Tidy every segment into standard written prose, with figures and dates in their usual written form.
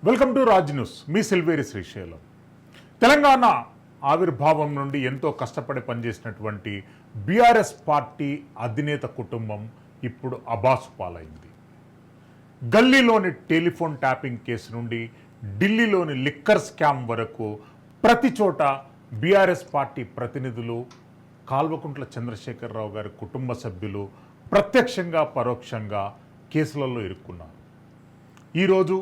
Welcome to Raj News. మీ సిల్వేరి శ్రీశైలం. తెలంగాణ ఆవిర్భావం నుండి ఎంతో కష్టపడి పనిచేసినటువంటి బీఆర్ఎస్ పార్టీ అధినేత కుటుంబం ఇప్పుడు అబాసు పాలైంది. గల్లీలోని టెలిఫోన్ ట్యాపింగ్ కేసు నుండి ఢిల్లీలోని లిక్కర్ స్కామ్ వరకు ప్రతి చోట బీఆర్ఎస్ పార్టీ ప్రతినిధులు, కాల్వకుంట్ల చంద్రశేఖరరావు గారి కుటుంబ సభ్యులు ప్రత్యక్షంగా పరోక్షంగా కేసులలో ఇరుక్కున్నారు. ఈరోజు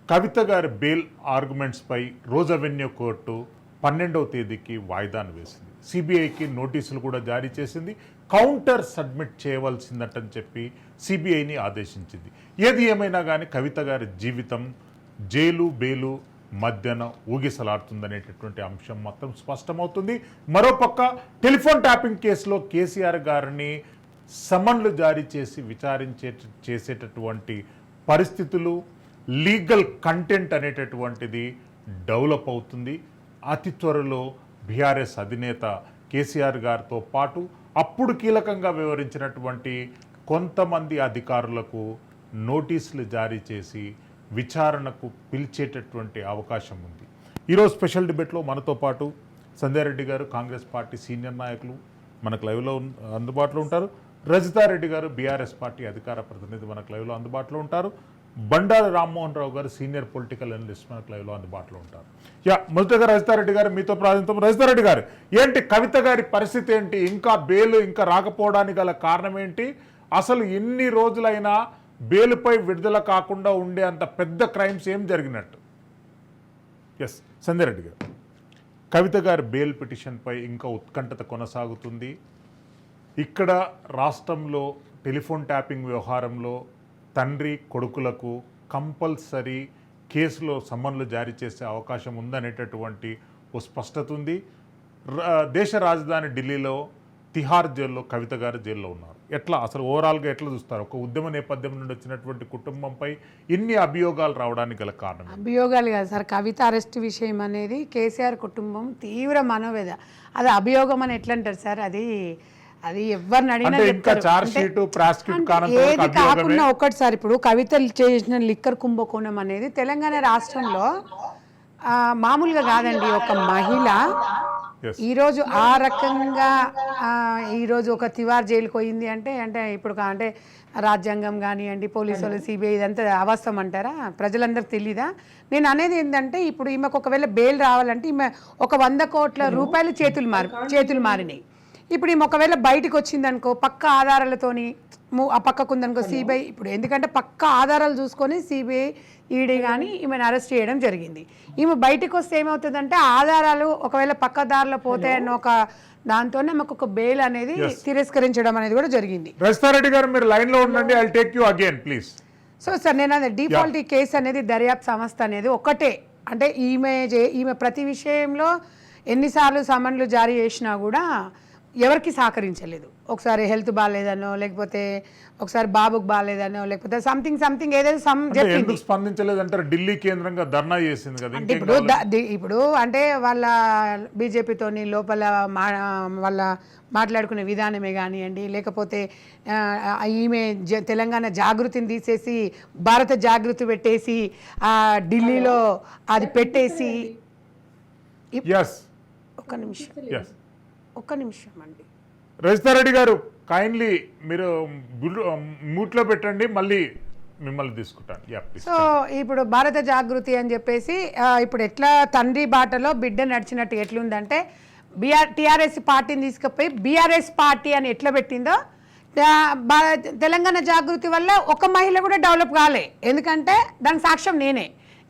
కవిత గారి బెయిల్ ఆర్గ్యుమెంట్స్పై రోజ్ అవెన్యూ కోర్టు 12వ తేదీకి వాయిదాను వేసింది. సిబిఐకి నోటీసులు కూడా జారీ చేసింది. కౌంటర్ సబ్మిట్ చేయవలసిందటని చెప్పి సిబిఐని ఆదేశించింది. ఏది ఏమైనా కానీ కవిత గారి జీవితం జైలు బెయిలు మధ్యన ఊగిసలాడుతుందనేటటువంటి అంశం మాత్రం స్పష్టమవుతుంది. మరోపక్క టెలిఫోన్ ట్యాపింగ్ కేసులో కేసీఆర్ గారిని సమన్లు జారీ చేసి చేసేటటువంటి పరిస్థితులు, లీగల్ కంటెంట్ అనేటటువంటిది డెవలప్ అవుతుంది. అతి త్వరలో బీఆర్ఎస్ అధినేత కేసీఆర్ గారితో పాటు అప్పుడు కీలకంగా వ్యవహరించినటువంటి కొంతమంది అధికారులకు నోటీసులు జారీ చేసి విచారణకు పిలిచేటటువంటి అవకాశం ఉంది. ఈరోజు స్పెషల్ డిబేట్లో మనతో పాటు సంధ్యారెడ్డి గారు, కాంగ్రెస్ పార్టీ సీనియర్ నాయకులు మనకు లైవ్లో అందుబాటులో ఉంటారు. రజితారెడ్డి గారు, బీఆర్ఎస్ పార్టీ అధికార ప్రతినిధి మనకు లైవ్లో అందుబాటులో ఉంటారు. బండారు రామ్మోహన్ రావు గారు, సీనియర్ పొలిటికల్ అనలిస్ట్ మనకు లైవ్లో అందుబాటులో ఉంటారు. మొదటగా రజితారెడ్డి గారు మీతో ప్రారంభించాం. రజితారెడ్డి గారు, ఏంటి కవిత గారి పరిస్థితి ఏంటి? ఇంకా బెయిల్ ఇంకా రాకపోవడానికి గల కారణం ఏంటి? అసలు ఎన్ని రోజులైనా బెయిల్పై విడుదల కాకుండా ఉండే అంత పెద్ద క్రైమ్స్ ఏం జరిగినట్టు? ఎస్ సంధ్యారెడ్డి గారు, కవిత గారి బెయిల్ పిటిషన్పై ఇంకా ఉత్కంఠత కొనసాగుతుంది. ఇక్కడ రాష్ట్రంలో టెలిఫోన్ ట్యాపింగ్ వ్యవహారంలో తండ్రి కొడుకులకు కంపల్సరీ కేసులో సమన్లు జారీ చేసే అవకాశం ఉందనేటటువంటి ఓ స్పష్టత ఉంది. దేశ రాజధాని ఢిల్లీలో తిహార్ జైల్లో కవిత గారు జైల్లో ఉన్నారు. ఎట్లా అసలు ఓవరాల్గా ఎట్లా చూస్తారు? ఒక ఉద్యమ నేపథ్యం నుండి వచ్చినటువంటి కుటుంబంపై ఇన్ని అభియోగాలు రావడానికి గల కారణం? అభియోగాలు కాదు సార్, కవిత అరెస్ట్ విషయం అనేది కేసీఆర్ కుటుంబం తీవ్ర మనోవేద. అది అభియోగం అని ఎట్లా అంటారు సార్? అది ఎవరిని అడిగినా ఏది కాకుండా ఒకటి సార్, ఇప్పుడు కవితలు చేసిన లిక్కర్ కుంభకోణం అనేది తెలంగాణ రాష్ట్రంలో మామూలుగా కాదండి. ఒక మహిళ ఈరోజు ఆ రకంగా ఈరోజు ఒక తివార్ జైలుకి పోయింది అంటే ఇప్పుడు అంటే రాజ్యాంగం కానివ్వండి, పోలీసులు, సిబిఐ ఇదంతా అవాస్తవం అంటారా? ప్రజలందరికీ తెలీదా? నేను అనేది ఏంటంటే, ఇప్పుడు ఈమెకు ఒకవేళ బెయిల్ రావాలంటే ఈమె ఒక 100 కోట్ల రూపాయలు చేతులు మారినాయి. ఇప్పుడు ఈమె ఒకవేళ బయటకు వచ్చిందనుకో, పక్క ఆధారాలతోని ఆ పక్కకు ఉందనుకో సిబిఐ, ఇప్పుడు ఎందుకంటే పక్క ఆధారాలు చూసుకొని సిబిఐ, ఈడీ కానీ ఈమెను అరెస్ట్ చేయడం జరిగింది. ఈమె బయటకు వస్తే ఏమవుతుందంటే ఆధారాలు ఒకవేళ పక్క దారిలో పోతాయన్న ఒక దాంతోనే మాకు ఒక బెయిల్ అనేది తిరస్కరించడం అనేది కూడా జరిగింది. రజితారెడ్డి గారు, మీరు లైన్ లో ఉండండి. I take you again please. So sir, నేను అదే డిఫాల్ట్ ఈ కేసు అనేది దర్యాప్తు సంస్థ అనేది ఒకటే. అంటే ఈమె ప్రతి విషయంలో ఎన్నిసార్లు సమన్లు జారీ చేసినా కూడా ఎవరికి సహకరించలేదు. ఒకసారి హెల్త్ బాగాలేదనో, లేకపోతే ఒకసారి బాబుకు బాగాలేదనో, లేకపోతే సంథింగ్ ఏదైతే చెప్పింది. స్పందించలేదు అంటారు. ఢిల్లీ కేంద్రంగా ధర్నా చేసింది కదా. ఇప్పుడు అంటే వాళ్ళ బీజేపీతోని లోపల వాళ్ళ మాట్లాడుకునే విధానమే కానివ్వండి, లేకపోతే ఈమె తెలంగాణ జాగృతిని తీసేసి భారత జాగృతి పెట్టేసి ఢిల్లీలో అది పెట్టేసి. ఒక్క నిమిషం అండి రజితారెడ్డి గారు, కైండ్లీ మీరు మ్యూట్లో పెట్టండి, మళ్ళీ మిమ్మల్ని తీసుకుంటాను. సో ఇప్పుడు భారత జాగృతి అని చెప్పేసి ఇప్పుడు ఎట్లా తండ్రి బాటలో బిడ్డ నడిచినట్టు ఎట్లుందంటే, టీఆర్ఎస్ పార్టీని తీసుకుపోయి బీఆర్ఎస్ పార్టీ అని ఎట్లా పెట్టిందో, తెలంగాణ జాగృతి వల్ల ఒక మహిళ కూడా డెవలప్ కాలే. ఎందుకంటే దానికి సాక్ష్యం నేనే.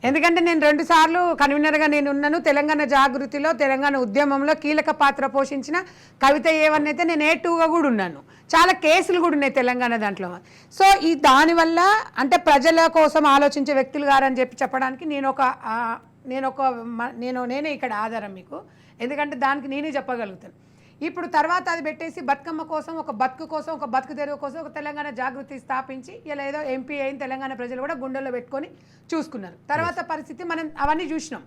ఎందుకంటే నేను 2 సార్లు కన్వీనర్గా నేను ఉన్నాను. తెలంగాణ జాగృతిలో, తెలంగాణ ఉద్యమంలో కీలక పాత్ర పోషించిన కవిత ఏవన్నైతే నేను A2గా కూడా ఉన్నాను. చాలా కేసులు కూడా ఉన్నాయి తెలంగాణ దాంట్లో. సో దానివల్ల అంటే ప్రజల కోసం ఆలోచించే వ్యక్తులు గారని చెప్పడానికి నేనే ఇక్కడ ఆధారం మీకు. ఎందుకంటే దానికి నేనే చెప్పగలుగుతాను. ఇప్పుడు తర్వాత అది పెట్టేసి బతుకమ్మ కోసం, ఒక బతుకు తెరువు కోసం ఒక తెలంగాణ జాగృతి స్థాపించి ఇలా ఏదో ఎంపీ అయిన తెలంగాణ ప్రజలు కూడా గుండెల్లో పెట్టుకొని చూసుకున్నారు. తర్వాత పరిస్థితి మనం అవన్నీ చూసినాం.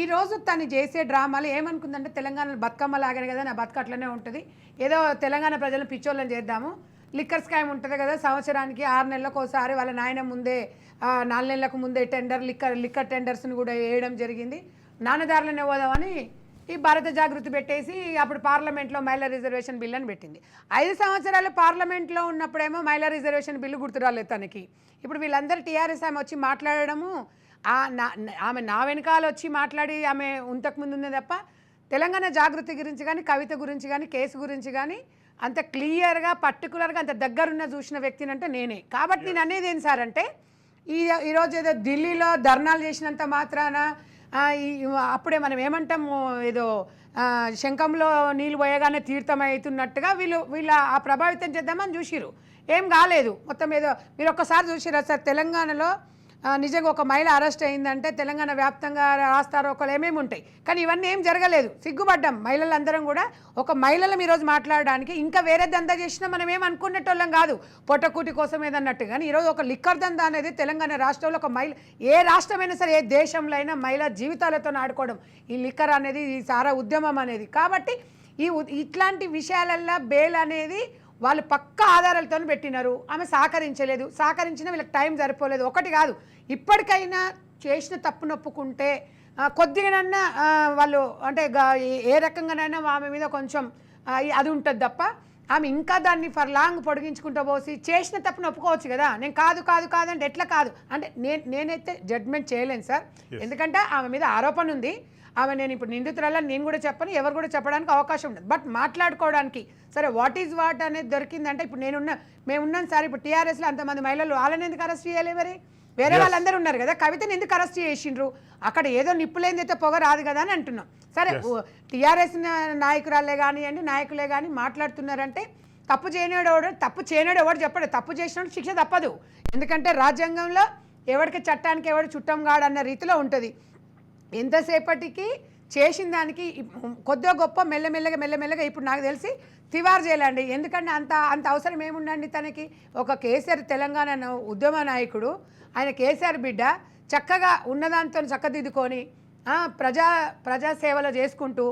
ఈరోజు తను చేసే డ్రామాలు ఏమనుకుందంటే, తెలంగాణ బతుకమ్మ లాగానే కదా, నా బతుకు అట్లనే ఉంటుంది, ఏదో తెలంగాణ ప్రజలను పిచ్చోళ్ళని చేద్దాము, లిక్కర్ స్కామ్ ఉంటుంది కదా, సంవత్సరానికి 6 నెలలకు ఒకసారి వాళ్ళ నాయన ముందే 4 నెలలకు ముందే లిక్కర్ టెండర్స్ని కూడా వేయడం జరిగింది. నాన్నదారులనే పోదామని ఈ భారత జాగృతి పెట్టేసి అప్పుడు పార్లమెంట్లో మహిళా రిజర్వేషన్ బిల్ అని పెట్టింది. 5 సంవత్సరాలు పార్లమెంట్లో ఉన్నప్పుడేమో మహిళా రిజర్వేషన్ బిల్లు గుర్తురాలేదు తనకి. ఇప్పుడు వీళ్ళందరూ టీఆర్ఎస్ ఆమె వచ్చి మాట్లాడడము, ఆమె నా వెనకాల వచ్చి మాట్లాడి ఆమె ఇంతకుముందు ఉంది తప్ప తెలంగాణ జాగృతి గురించి కానీ, కవిత గురించి కానీ, కేసు గురించి కానీ అంత క్లియర్గా పర్టికులర్గా అంత దగ్గరున్న చూసిన వ్యక్తిని అంటే నేనే. కాబట్టి నేను అనేది ఏం సార్ అంటే, ఈరోజు ఏదో ఢిల్లీలో ధర్నాలు చేసినంత మాత్రాన అప్పుడే మనం ఏమంటాము, ఏదో శంఖంలో నీళ్ళు పోయగానే తీర్థం అవుతున్నట్టుగా వీళ్ళు ఆ ప్రభావితం చేద్దామని చూసిరు. ఏం కాలేదు. మొత్తం ఏదో మీరు ఒక్కసారి చూసిరా సార్, తెలంగాణలో నిజంగా ఒక మహిళ అరెస్ట్ అయిందంటే తెలంగాణ వ్యాప్తంగా రాస్తారు ఒకళ్ళు ఏమేమి ఉంటాయి, కానీ ఇవన్నీ ఏం జరగలేదు. సిగ్గుపడ్డాం మహిళలందరం కూడా. ఒక మహిళలం ఈరోజు మాట్లాడడానికి ఇంకా వేరే దందా చేసినా మనం ఏం అనుకునేటోళ్ళం కాదు, పొట్టకూటి కోసం ఏదన్నట్టు. కానీ ఈరోజు ఒక లిక్కర్ దందా అనేది తెలంగాణ రాష్ట్రంలో ఒక మహిళ, ఏ రాష్ట్రమైనా సరే, ఏ దేశంలో అయినా మహిళా జీవితాలతో ఆడుకోవడం ఈ లిక్కర్ అనేది, ఈ సారా ఉద్యమం అనేది. కాబట్టి ఇట్లాంటి విషయాలల్లో బెయిల్ అనేది వాళ్ళు పక్కా ఆధారాలతో పెట్టినారు. ఆమె సహకరించినా వీళ్ళకి టైం సరిపోలేదు. ఒకటి కాదు, ఇప్పటికైనా చేసిన తప్పు నొప్పుకుంటే కొద్దిగానన్నా వాళ్ళు అంటే ఏ రకంగానైనా ఆమె మీద కొంచెం అది ఉంటుంది తప్ప ఆమె ఇంకా దాన్ని ఫర్ లాంగ్ పొడిగించుకుంటూ పోసి చేసిన తప్పును ఒప్పుకోవచ్చు కదా. నేను కాదు అంటే ఎట్లా కాదు అంటే నేనైతే జడ్జ్మెంట్ చేయలేను సార్, ఎందుకంటే ఆమె మీద ఆరోపణ ఉంది. ఆమె నేను ఇప్పుడు నిందితురాలని నేను కూడా చెప్పను, ఎవరు కూడా చెప్పడానికి అవకాశం ఉండదు. బట్ మాట్లాడుకోవడానికి సరే వాట్ ఈజ్ వాట్ అనేది దొరికిందంటే, ఇప్పుడు మేమున్నాను సార్, ఇప్పుడు టీఆర్ఎస్లో అంతమంది మహిళలు, వాళ్ళని ఎందుకు అరెస్ట్ చేయాలి? మరి వేరే వాళ్ళందరూ ఉన్నారు కదా, కవితని ఎందుకు అరెస్ట్ చేసిండ్రు? అక్కడ ఏదో నిప్పులేందైతే పొగ రాదు కదా అని అంటున్నాం. సరే టీఆర్ఎస్ నాయకురాలే కానివ్వండి, నాయకులే కానీ మాట్లాడుతున్నారంటే తప్పు చేయనాడు ఎవడు చెప్పడు, తప్పు చేసినప్పుడు శిక్ష తప్పదు. ఎందుకంటే రాజ్యాంగంలో ఎవరికి చట్టానికి ఎవడు చుట్టం కాడు అన్న రీతిలో ఉంటుంది. ఎంతసేపటికి చేసిన దానికి కొద్దిగా గొప్ప మెల్లమెల్లగా ఇప్పుడు నాకు తెలిసి తివార్ చేయాలండి. ఎందుకంటే అంత అవసరం ఏముండండి తనకి. ఒక కేసీఆర్ తెలంగాణ ఉద్యమ నాయకుడు, ఆయన కేసీఆర్ బిడ్డ, చక్కగా ఉన్నదాంతో చక్కదిద్దుకొని ప్రజా సేవలు చేసుకుంటూ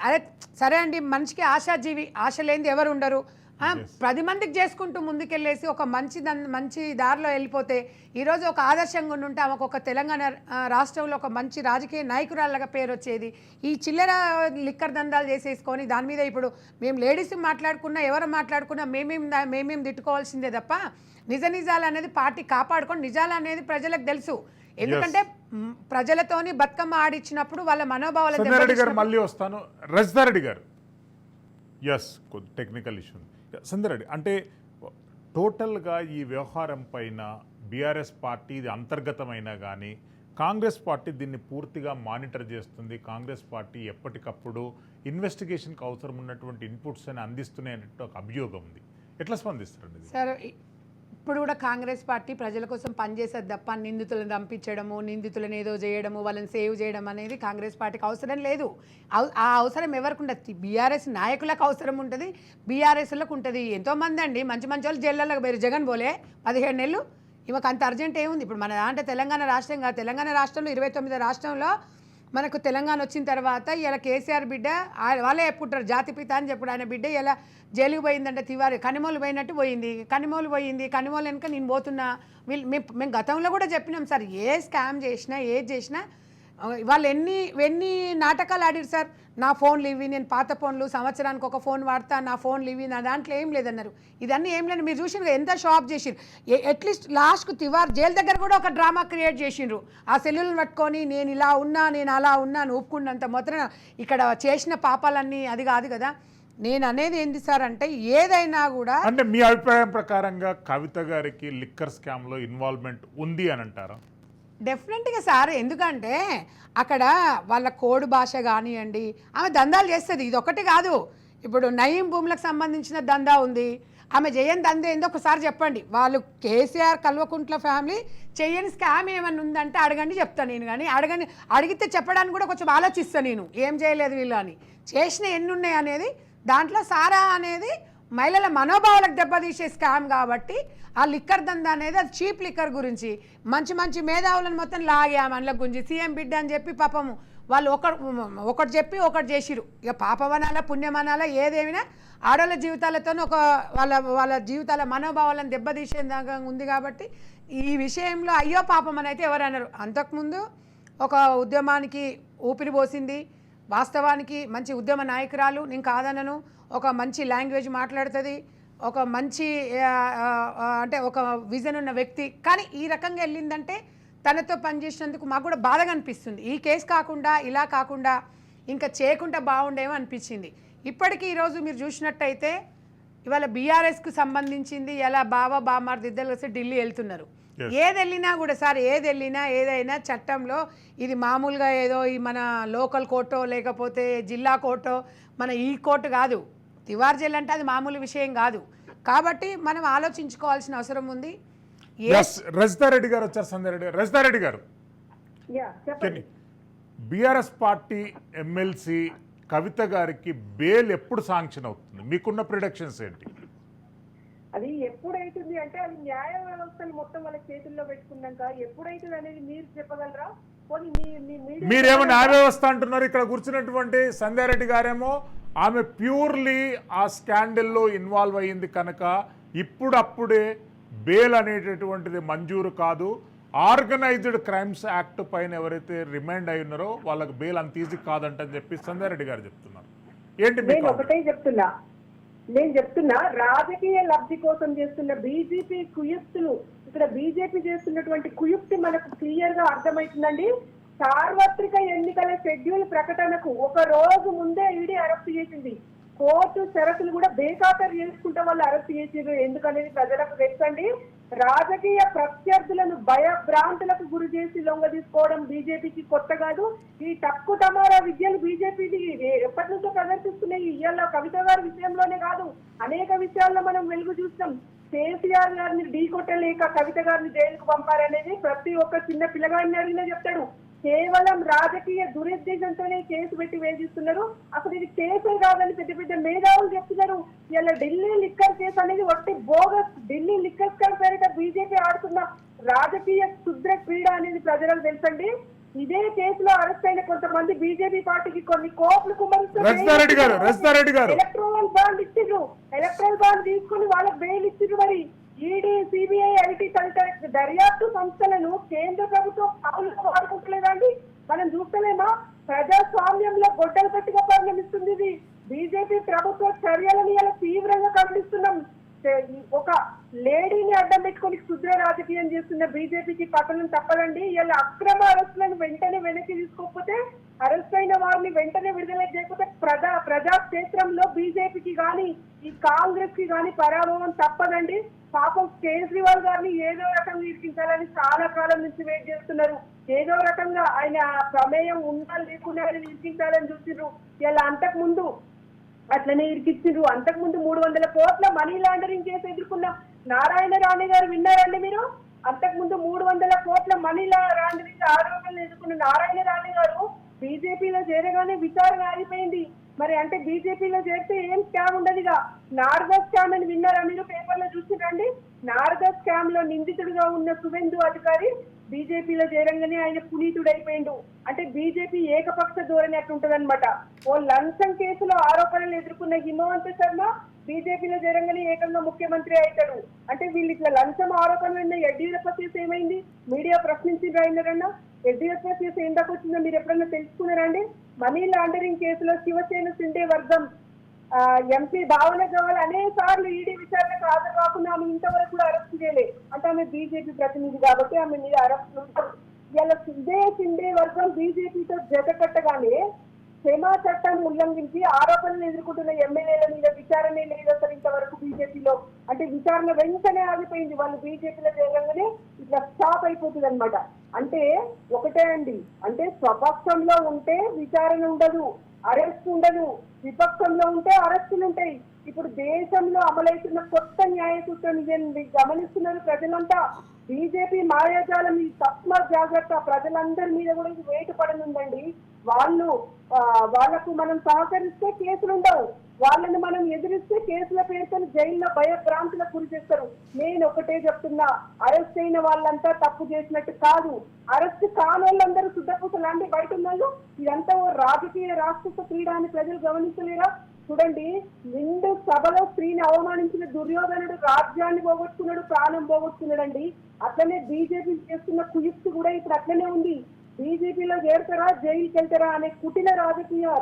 అదే సరే అండి, మనిషికి ఆశాజీవి, ఆశ లేనిది ఎవరు ఉండరు. 10 మందికి చేసుకుంటూ ముందుకెళ్ళేసి ఒక మంచి దారిలో వెళ్ళిపోతే ఈరోజు ఒక ఆదర్శంగా ఉంటే ఆమెకు ఒక తెలంగాణ రాష్ట్రంలో ఒక మంచి రాజకీయ నాయకురాళ్ళగా పేరు వచ్చేది. ఈ చిల్లర లిక్కర్ దందాలు చేసేసుకొని దాని మీద ఇప్పుడు మేము లేడీస్ మాట్లాడుకున్నా, ఎవరు మాట్లాడుకున్నా మేమేం తిట్టుకోవాల్సిందే తప్ప నిజాలు అనేది పార్టీ కాపాడుకొని, నిజాలు అనేది ప్రజలకు తెలుసు. ఎందుకంటే ప్రజలతోని బతుకమ్మ ఆడిచ్చినప్పుడు వాళ్ళ మనోభావాలు. మళ్ళీ వస్తాను రజితారెడ్డి గారు. Technical issue. సంధ్యారెడ్డి, అంటే టోటల్గా ఈ వ్యవహారం పైన బీఆర్ఎస్ పార్టీ ఇది అంతర్గతమైనా కానీ కాంగ్రెస్ పార్టీ దీన్ని పూర్తిగా మానిటర్ చేస్తుంది. కాంగ్రెస్ పార్టీ ఎప్పటికప్పుడు ఇన్వెస్టిగేషన్కి అవసరం ఉన్నటువంటి ఇన్పుట్స్ అని అందిస్తున్నాయి అన్నట్టు ఒక అభియోగం ఉంది. ఎట్లా స్పందిస్తారండి సార్? ఇప్పుడు కూడా కాంగ్రెస్ పార్టీ ప్రజల కోసం పనిచేసేది తప్ప నిందితులను పంపించడము, నిందితులను ఏదో చేయడము, వాళ్ళని సేవ్ చేయడం అనేది కాంగ్రెస్ పార్టీకి అవసరం లేదు. ఆ అవసరం ఎవరికి ఉంటుంది? బీఆర్ఎస్ నాయకులకు అవసరం ఉంటుంది, బీఆర్ఎస్లకు ఉంటుంది. ఎంతోమంది అండి మంచి వాళ్ళు జైళ్ళకి పోయారు. జగన్ పోలే 17 నెలలు. ఇవకు అంత అర్జెంట్ ఏముంది? ఇప్పుడు మన అంటే తెలంగాణ రాష్ట్రం కాదు, తెలంగాణ రాష్ట్రంలో 29 రాష్ట్రంలో మనకు తెలంగాణ వచ్చిన తర్వాత ఇలా కేసీఆర్ బిడ్డ వాళ్ళే చెప్పుకుంటారు జాతిపిత అని చెప్పుడు. ఆయన బిడ్డ ఇలా జైలుకి పోయిందంటే తివారి కనిమోలు పోయినట్టు పోయింది. కనిమోలు వెనుక నేను పోతున్నా. మేము గతంలో కూడా చెప్పినాం సార్, ఏ స్కామ్ చేసినా ఏది చేసినా వాళ్ళు ఎన్ని నాటకాలు ఆడిరు సార్. నా ఫోన్లు ఇవి, నేను పాత ఫోన్లు సంవత్సరానికి ఒక ఫోన్ వాడతా, నా ఫోన్లు ఇవి, నా దాంట్లో ఏం లేదన్నారు. ఇదన్నీ ఏం లేదు. మీరు చూసిన ఎంత షాప్ చేసిరు. అట్లీస్ట్ లాస్ట్కు తివార్ జైలు దగ్గర కూడా ఒక డ్రామా క్రియేట్ చేసిండ్రు. ఆ సెల్లులను పట్టుకొని నేను ఇలా ఉన్నా, నేను అలా ఉన్నాను ఒప్పుకున్నంత మొత్తం ఇక్కడ చేసిన పాపాలన్నీ అది కాదు కదా. నేను అనేది ఏంటి సార్ అంటే, ఏదైనా కూడా అంటే మీ అభిప్రాయం ప్రకారంగా కవిత గారికి లిక్కర్ స్కామ్లో ఇన్వాల్వ్మెంట్ ఉంది అని అంటారా? డెఫినెట్గా సార్. ఎందుకంటే అక్కడ వాళ్ళ కోడ్ భాష కానివ్వండి, ఆమె దందాలు చేస్తుంది. ఇది ఒకటి కాదు, ఇప్పుడు నయీం భూములకు సంబంధించిన దందా ఉంది. ఆమె చేయని దందా ఏందో ఒకసారి చెప్పండి. వాళ్ళు కేసీఆర్ కల్వకుంట్ల ఫ్యామిలీ చేయని స్కామ్ ఏమన్నా ఉందంటే అడగండి, చెప్తాను నేను. కానీ అడిగితే చెప్పడానికి కూడా కొంచెం ఆలోచిస్తాను నేను, ఏం చేయలేదు వీళ్ళు అని. చేసిన ఎన్ని ఉన్నాయి అనేది, దాంట్లో సారా అనేది మహిళల మనోభావాలకు దెబ్బతీసే స్కామ్. కాబట్టి ఆ లిక్కర్ దందా అనేది అది చీప్ లిక్కర్ గురించి మంచి మేధావులను మొత్తం లాగా మనల గురించి సీఎం బిడ్డ అని చెప్పి పాపము వాళ్ళు ఒకటి చెప్పి ఒకటి చేసిరు. ఇక పాపమనాలా పుణ్యమనాలా ఏదేమైనా ఆడవాళ్ళ జీవితాలతో ఒక వాళ్ళ జీవితాల మనోభావాలను దెబ్బతీసే దాకా ఉంది. కాబట్టి ఈ విషయంలో అయ్యో పాపం అని అయితే ఎవరు అన్నారు. అంతకుముందు ఒక ఉద్యమానికి ఊపిరి పోసింది, వాస్తవానికి మంచి ఉద్యమ నాయకురాలు, నేను కాదనను, ఒక మంచి లాంగ్వేజ్ మాట్లాడుతుంది, ఒక మంచి అంటే ఒక విజన్ ఉన్న వ్యక్తి. కానీ ఈ రకంగా వెళ్ళిందంటే తనతో పనిచేసినందుకు మాకు కూడా బాధగా అనిపిస్తుంది. ఈ కేసు కాకుండా ఇలా కాకుండా ఇంకా చేయకుండా బాగుండేమో అనిపించింది. ఇప్పటికీ ఈరోజు మీరు చూసినట్టయితే ఇవాళ బీఆర్ఎస్కు సంబంధించింది ఎలా బామార్ది ఇద్దరు వస్తే ఢిల్లీ వెళ్తున్నారు. ఏది వెళ్ళినా కూడా సార్, ఏది వెళ్ళినా ఏదైనా చట్టంలో ఇది మామూలుగా ఏదో ఈ మన లోకల్ కోర్టో లేకపోతే జిల్లా కోర్టో మన ఈ కోర్టు కాదు. తివార్ జైలు అంటే అది మామూలు విషయం కాదు. కాబట్టి మనం ఆలోచించుకోవాల్సిన అవసరం ఉంది. రజితారెడ్డి గారు వచ్చారు. సంధ్యారెడ్డి గారు, రజితారెడ్డి గారు, బీఆర్ఎస్ పార్టీ ఎమ్మెల్సీ కవిత గారికి బెయిల్ ఎప్పుడు శాంక్షన్ అవుతుంది? మీకున్న ప్రిడిక్షన్స్ ఏంటి? అది ఎప్పుడైతుంది అంటే అది న్యాయ వ్యవస్థను మొత్తం వాళ్ళ చేతుల్లో పెట్టుకున్నాక ఎప్పుడైతుంది అనేది మీరు చెప్పగలరా? మీరేమో న్యాయ వ్యవస్థ అంటున్నారు, ఇక్కడ కూర్చున్నటువంటి సంధ్యారెడ్డి గారేమో ఆమె ప్యూర్లీ ఆ స్కాండల్లో ఇన్వాల్వ్ అయ్యింది కనుక ఇప్పుడప్పుడే బెయిల్ అనేటటువంటిది మంజూరు కాదు, ఆర్గనైజ్డ్ క్రైమ్స్ యాక్ట్ పైన ఎవరైతే రిమైండ్ అయి ఉన్నారో వాళ్ళకి బెయిల్ అంత ఈజీ కాదంటని చెప్పి సంధ్యారెడ్డి గారు చెప్తున్నారు. ఏంటి? నేను ఒకటే చెప్తున్నా రాజకీయ లబ్ధి కోసం చేస్తున్న బీజేపీ కుయుక్తులు, ఇక్కడ బీజేపీ చేస్తున్నటువంటి కుయుక్తి మనకు క్లియర్ గా అర్థమవుతుందండి. సార్వత్రిక ఎన్నికల షెడ్యూల్ ప్రకటనకు ఒక రోజు ముందే ఈడీ అరెస్ట్ చేసింది. కోర్టు షరతులు కూడా బేఖాతరు చేసుకుంటే వాళ్ళు అరెస్ట్ చేసారు. ఎందుకనేది ప్రజలకు తెలుసండి. రాజకీయ ప్రత్యర్థులను భయభ్రాంతులకు గురి చేసి లొంగ తీసుకోవడం బీజేపీకి కొత్త కాదు. ఈ తక్కు టమారా విద్యలు బీజేపీని ఎప్పటి నుంచో ప్రదర్శిస్తున్నాయి. ఇవాళ కవిత గారి విషయంలోనే కాదు, అనేక విషయాల్లో మనం వెలుగు చూస్తాం. కేసీఆర్ గారిని ఢీ కొట్టలేక కవిత గారిని జైలుకు పంపారనేది ప్రతి ఒక్క చిన్న పిల్లగాడిని అడిగినా చెప్తాడు. కేవలం రాజకీయ దురుద్దేశంతోనే కేసు పెట్టి వేధిస్తున్నారు. అసలు ఇది కేసే కాదని పెద్ద పెద్ద మేధావులు చెప్తున్నారు. ఇలా ఢిల్లీ లిక్కర్ కేసు అనేది ఒట్టి బోగస్. ఢిల్లీ లిక్కర్ స్కామ్ పేరిట బీజేపీ ఆడుతున్న రాజకీయ క్షుద్ర క్రీడ అనేది ప్రజలకు తెలుసండి. ఇదే కేసులో అరెస్ట్ అయిన కొంతమంది బీజేపీ పార్టీకి కొన్ని కోట్లు కుమ్మరిస్తారు. ఎలక్ట్రల్ బాండ్ తీసుకుని వాళ్ళకి బెయిల్ ఇచ్చిర్రు. మరి ఈడీ, సిబిఐ, ఐటీ తదితర దర్యాప్తు సంస్థలను కేంద్ర ప్రభుత్వం వాడుకుంటలేదండి. మనం చూస్తలేమా? ప్రజాస్వామ్యంలో గొడ్డలు పెట్టిగా పరిణమిస్తుంది ఇది. బీజేపీ ప్రభుత్వ చర్యలను ఇలా తీవ్రంగా ఖండిస్తున్నాం. ఒక లేడీని అడ్డం పెట్టుకుని క్షుద్ర రాజకీయం చేస్తున్న బీజేపీకి పతనం తప్పదండి. ఇలా అక్రమ అరెస్టులను వెంటనే వెనక్కి తీసుకోకపోతే, అరెస్ట్ అయిన వారిని వెంటనే విడుదల చేయకపోతే ప్రజాక్షేత్రంలో బీజేపీకి కానీ ఈ కాంగ్రెస్ కి కానీ పరాభవం తప్పదండి. పాపం కేజ్రీవాల్ గారిని ఏదో రకంగా ఇరికించాలని చాలా కాలం నుంచి వెయిట్ చేస్తున్నారు. ఏదో రకంగా ఆయన ప్రమేయం ఉన్నా లేకుండా ఇరికించాలని చూసిండ్రు. ఇలా అంతకు ముందు అట్లనే ఇరికిచ్చిండ్రు. అంతకుముందు 300 కోట్ల మనీ లాండరింగ్ కేసు ఎదుర్కొన్న నారాయణ రాణి గారు విన్నారండి మీరు? అంతకుముందు 300 కోట్ల మనీ లాండరింగ్ ఆరోపణలు ఎదుర్కొన్న నారాయణ రాణి గారు బీజేపీలో చేరగానే విచారణ ఆగిపోయింది. మరి అంటే బీజేపీలో చేరితే ఏం స్కామ్ ఉండదుగా. నారద స్కామ్ అని విన్నారా మీరు? పేపర్లో చూసిరండి. నారద స్కామ్ లో నిందితుడిగా ఉన్న సువేందు అధికారి బీజేపీలో చేరంగానే ఆయన పునీతుడైపోయిండు. అంటే బీజేపీ ఏకపక్ష ధోరణి అట్లుంటది అనమాట. ఓ లంచం కేసులో ఆరోపణలు ఎదుర్కొన్న హిమవంత్ శర్మ బీజేపీలో చేరంగానే ఏకంగా ముఖ్యమంత్రి అవుతాడు. అంటే వీళ్ళు ఇట్లా లంచం ఆరోపణలు యడ్యూరప్ప కేసు ఏమైంది? మీడియా ప్రశ్నించిండ్రు అయినారన్నా. యడ్యూరప్ప కేసు ఏం దాకా వచ్చిందో మీరు ఎప్పుడన్నా తెలుసుకున్నారండి? మనీ లాండరింగ్ కేసులో శివసేన సిండే వర్గం ఎంపీ భావన గవాల్ అనేక సార్లు ఈడీ విచారణకు హాజరు కాకుండా ఆమె ఇంతవరకు కూడా అరెస్ట్ చేయలేదు. అంటే ఆమె బీజేపీ ప్రతినిధి కాబట్టి ఆమె మీద అరెస్ట్ ఉంటుంది. ఇలా సిండే వర్గం బీజేపీతో జత కట్టగానే క్షమా చట్టాన్ని ఉల్లంఘించి ఆరోపణలు ఎదుర్కొంటున్న ఎమ్మెల్యేల మీద విచారణ లేదు అసలు ఇంతవరకు బీజేపీలో. అంటే విచారణ వెంటనే ఆగిపోయింది. వాళ్ళు బీజేపీలో చేరగానే ఇట్లా స్టాప్ అయిపోతుంది అనమాట. అంటే ఒకటే అండి, అంటే స్వపక్షంలో ఉంటే విచారణ ఉండదు, అరెస్ట్ ఉండదు. విపక్షంలో ఉంటే అరెస్టులు ఉంటాయి. ఇప్పుడు దేశంలో అమలవుతున్న కొత్త న్యాయ సూత్రం గమనిస్తున్నారు ప్రజలంతా. బీజేపీ మాయాజాలం ఈ తస్మాత్ జాగ్రత్త. ప్రజలందరి మీద కూడా ఇది వేటు పడనుందండి. వాళ్లకు మనం సహకరిస్తే కేసులు ఉండవు, వాళ్ళని మనం ఎదిరిస్తే కేసుల పేరుతో జైల్లో భయభ్రాంతులకు గురి చేస్తారు. నేను ఒకటే చెప్తున్నా, అరెస్ట్ అయిన వాళ్ళంతా తప్పు చేసినట్టు కాదు, అరెస్ట్ కాని వాళ్ళందరూ శుద్ధపూసలాంటి బయట ఉన్నోళ్ళు. ఇదంతా ఓ రాజకీయ రాష్ట్ర క్రీడ అని ప్రజలు గమనించలేరా? చూడండి, నిండు సభలో స్త్రీని అవమానించిన దుర్యోధనుడు రాజ్యాన్ని పోగొట్టుకున్నాడు, ప్రాణం పోగొట్టుకున్నాడండి. అట్లనే బీజేపీ చేస్తున్న కుయుక్తి కూడా ఇప్పుడు అట్లనే ఉంది. బీజేపీలో చేరుతారా జైలుకి వెళ్తారా అనే కుటిల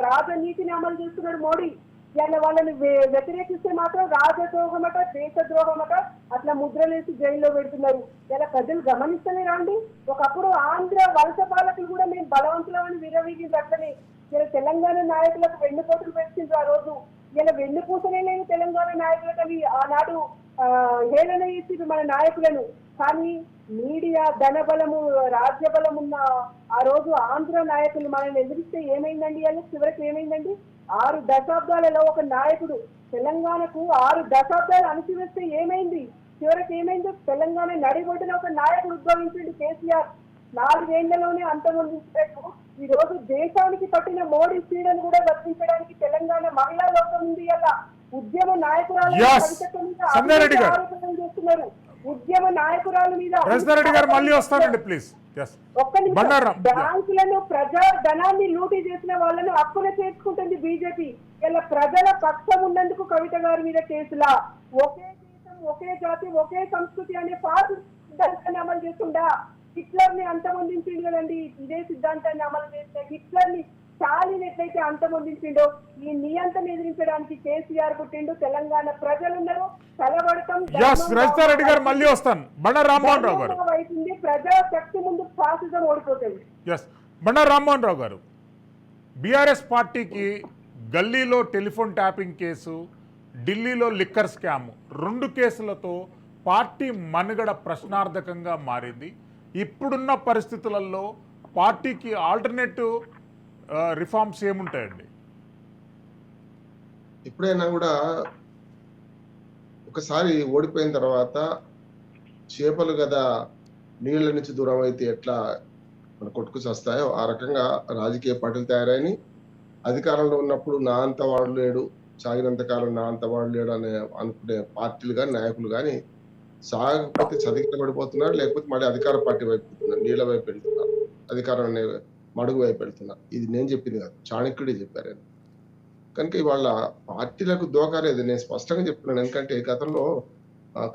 రాజనీతిని అమలు చేస్తున్నాడు మోడీ. ఇలా వాళ్ళని వ్యతిరేకిస్తే మాత్రం రాజద్రోహమట, దేశద్రోహమట అట్లా ముద్రలేసి జైల్లో పెడుతున్నారు. ఇలా ప్రజలు గమనిస్తలేరా అండి? ఒకప్పుడు ఆంధ్ర వలస పాలకులు కూడా మేము బలవంతులమని విరవీగింది. అట్లనే ఇలా తెలంగాణ నాయకులకు వెన్నుపోటులు పెట్టిండ్రు ఆ రోజు. ఇలా వెన్నుపూసనే లేని తెలంగాణ నాయకులకు అవి ఆనాడు హేళన చేసి మన నాయకులను. కానీ మీడియా ధనబలము రాజ్య బలం ఉన్న ఆ రోజు ఆంధ్ర నాయకులు మనల్ని ఎదిరిస్తే ఏమైందండి? అలా చివరికి ఏమైందండి? 6 దశాబ్దాలలో ఒక నాయకుడు తెలంగాణకు 6 దశాబ్దాలు అణచివేస్తే ఏమైంది? చివరికి ఏమైంది? తెలంగాణ నడిగొడ్డున ఒక నాయకుడు ఉద్భవించింది కేసీఆర్. 4 ఏళ్లలోనే అంతమొందించినట్టు ఈ రోజు దేశానికి పట్టిన మోడీ పీడను కూడా వర్తించడానికి తెలంగాణ మహిళా లోకం ఉంది. అలా ఉద్యమ నాయకురాలు సంగారెడ్డి గారు ఆరోపణలు చేస్తున్నారు. ఉద్యమ నాయకురాలు మీద రెడ్డి గారు మళ్ళీ వస్తారండి ప్లీజ్. ఒక్క నిమిషం. బ్యాంకులను ప్రజా ధనాన్ని లూటీ చేసిన వాళ్ళను హక్కున చేర్చుకుంటుంది బీజేపీ. ఇలా ప్రజల పక్షం ఉన్నందుకు కవిత గారి మీద కేసులా? ఒకే దేశం, ఒకే జాతి, ఒకే సంస్కృతి అనే పాత సిద్ధాంతాన్ని అమలు చేస్తుందా? హిట్లర్ ని అంతమొందించిండు కదండి. ఇదే సిద్ధాంతాన్ని అమలు చేసిన హిట్లర్ ని స్టాలిన్ ఎట్లయితే అంతమొందించిండో ఈ నియంత్రణ ఎదిరించడానికి కేసీఆర్ పుట్టిండు. తెలంగాణ ప్రజలున్నారు, కలబడతాం. రెడ్డి గారు మళ్ళీ వస్తాను. బండారు రామ్మోహన్ రావు గారు అవుతుంది, ప్రజా శక్తి ముందు ఫాసిజం ఓడిపోతుంది. బండారు రామ్మోహన్ రావు గారు, బీఆర్ఎస్ పార్టీకి గల్లీలో టెలిఫోన్ ట్యాపింగ్ కేసు, ఢిల్లీలో లిక్కర్ స్కామ్ 2 కేసులతో పార్టీ మనుగడ ప్రశ్నార్థకంగా మారింది. ఇప్పుడున్న పరిస్థితులలో పార్టీకి ఆల్టర్నేటివ్ రిఫార్మ్స్ ఏముంటాయండి? ఎప్పుడైనా కూడా ఒకసారి ఓడిపోయిన తర్వాత చేపలు కదా నీళ్ళ నుంచి దూరం అయితే ఎట్లా మన కొట్టుకు వస్తాయో ఆ రకంగా రాజకీయ పార్టీలు తయారైన అధికారంలో ఉన్నప్పుడు నా అంత వాడు లేడు, సాగినంత కాలం నా అంత వాడు లేడు అనే అనుకునే పార్టీలు కానీ నాయకులు కానీ సాగకపోతే చదివిన పడిపోతున్నారు, లేకపోతే మళ్ళీ అధికార పార్టీ వైపు వెళ్తున్నారు, నీళ్ళ వైపు వెళ్తున్నారు, అధికారం అనే మడుగు వైపు వెళ్తున్నారు. ఇది నేను చెప్పింది కాదు, చాణక్యుడే చెప్పారు. కనుక ఇవాళ పార్టీలకు దోకాలేదు. నేను స్పష్టంగా చెప్తున్నాను. ఎందుకంటే గతంలో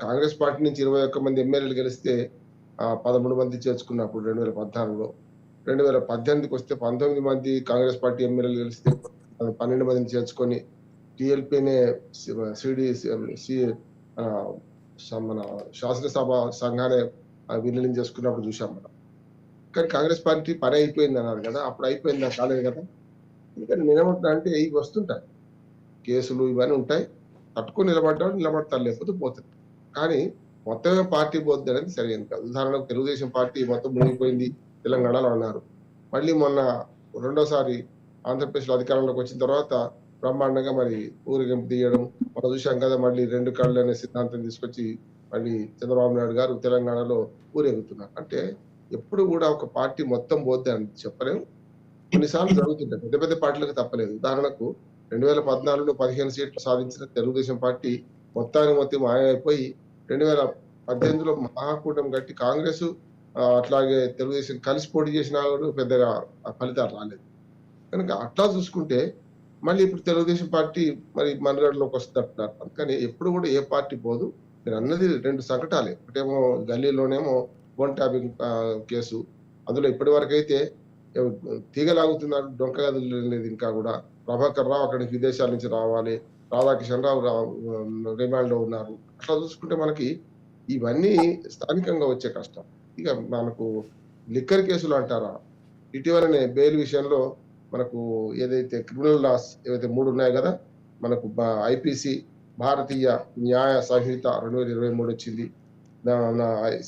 కాంగ్రెస్ పార్టీ నుంచి 21 మంది ఎమ్మెల్యేలు గెలిస్తే 13 మంది చేర్చుకున్నప్పుడు 2014లో, 2018కి వస్తే 19 మంది కాంగ్రెస్ పార్టీ ఎమ్మెల్యేలు గెలిస్తే 12 మందిని చేర్చుకొని టీఎల్పీనే మన శాసనసభ సంఘాన్ని విలీనం చేసుకున్నప్పుడు చూసాం మనం. కానీ కాంగ్రెస్ పార్టీ పని అయిపోయింది అన్నారు కదా, అప్పుడు అయిపోయిందా? కాలేదు కదా. ఎందుకంటే నేనేమంటున్నా అంటే ఇవి వస్తుంటాయి, కేసులు ఇవన్నీ ఉంటాయి, తట్టుకొని నిలబడతారు, లేకపోతే పోతుంది. కానీ మొత్తమే పార్టీ పోద్ది అనేది సరైనది కాదు. ఉదాహరణకు తెలుగుదేశం పార్టీ మొత్తం మునిగిపోయింది తెలంగాణలో అన్నారు. మళ్ళీ మొన్న 2వసారి ఆంధ్రప్రదేశ్లో అధికారంలోకి వచ్చిన తర్వాత బ్రహ్మాండంగా మరి ఊరేగింపు తీయడం మనం చూసాం కదా. మళ్ళీ 2 కళ్ళు అనే సిద్ధాంతం తీసుకొచ్చి మళ్ళీ చంద్రబాబు నాయుడు గారు తెలంగాణలో ఊరేగుతున్నారు. అంటే ఎప్పుడు కూడా ఒక పార్టీ మొత్తం పోద్ది అని చెప్పలేము. కొన్నిసార్లు జరుగుతుంటాయి, పెద్ద పెద్ద పార్టీలకు తప్పలేదు. ఉదాహరణకు 2014లో 15 సీట్లు సాధించిన తెలుగుదేశం పార్టీ మొత్తం మాయమైపోయి 2018లో మహాకూటమి కట్టి కాంగ్రెస్ అట్లాగే తెలుగుదేశం కలిసి పోటీ చేసినా కూడా పెద్దగా ఫలితాలు రాలేదు. కనుక అట్లా చూసుకుంటే మళ్ళీ ఇప్పుడు తెలుగుదేశం పార్టీ మరి మనుగడలోకి వస్తుందంటున్నారు. అందుకని ఎప్పుడు కూడా ఏ పార్టీ పోదు. నేను అన్నది 2 సంకటాలే. ఒకటేమో గల్లీలోనేమో ఫోన్ ట్యాపింగ్ కేసు, అందులో ఇప్పటి వరకు అయితే తీగలాగుతున్నారు, డొంక లేదు. ఇంకా కూడా ప్రభాకర్ రావు అక్కడికి విదేశాల నుంచి రావాలి, రాధాకిషన్ రావు రిమాండ్ లో ఉన్నారు. అట్లా చూసుకుంటే మనకి ఇవన్నీ స్థానికంగా వచ్చే కష్టం. ఇక మనకు లిక్కర్ కేసులు అంటారా, ఇటీవలనే బెయిల్ విషయంలో మనకు ఏదైతే క్రిమినల్ లాస్ ఏవైతే 3 ఉన్నాయి కదా, మనకు ఐపీసీ భారతీయ న్యాయ సంహిత 2023 వచ్చింది.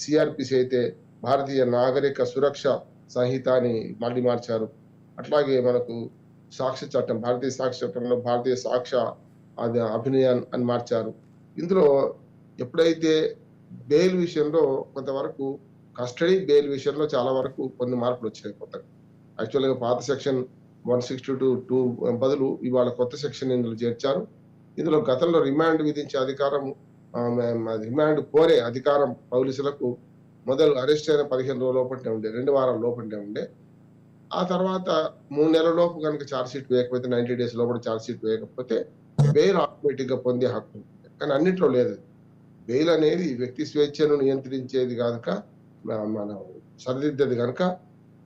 సిఆర్పిసి అయితే భారతీయ నాగరిక సురక్ష సంహిత అని మళ్ళీ మార్చారు. అట్లాగే మనకు సాక్ష్య చట్టం, భారతీయ సాక్ష్య చట్టంలో భారతీయ సాక్ష్య అభినయం అని మార్చారు. ఇందులో ఎప్పుడైతే బెయిల్ విషయంలో కొంతవరకు కస్టడీ బెయిల్ విషయంలో చాలా వరకు కొన్ని మార్పులు వచ్చాయి కొత్తగా. యాక్చువల్గా పాత సెక్షన్ 162(2) బదులు ఇవాళ కొత్త సెక్షన్ ఇందులో చేర్చారు. ఇందులో గతంలో రిమాండ్ విధించే అధికారం, రిమాండ్ కోరే అధికారం పోలీసులకు మొదలు అరెస్ట్ అయిన 15 రోజుల లోపలనే ఉండే, 2 వారాల లోపలనే ఉండే. ఆ తర్వాత 3 నెలల లోపు కనుక ఛార్జ్ షీట్ వేయకపోతే, 90 డేస్ లోపల ఛార్జ్ షీట్ వేయకపోతే బెయిల్ ఆటోమేటిక్ గా పొందే హక్కు ఉంటుంది. కానీ అన్నింటిలో లేదు. బెయిల్ అనేది వ్యక్తి స్వేచ్ఛను నియంత్రించేది కనుక, మనం సరిదిద్దేది కనుక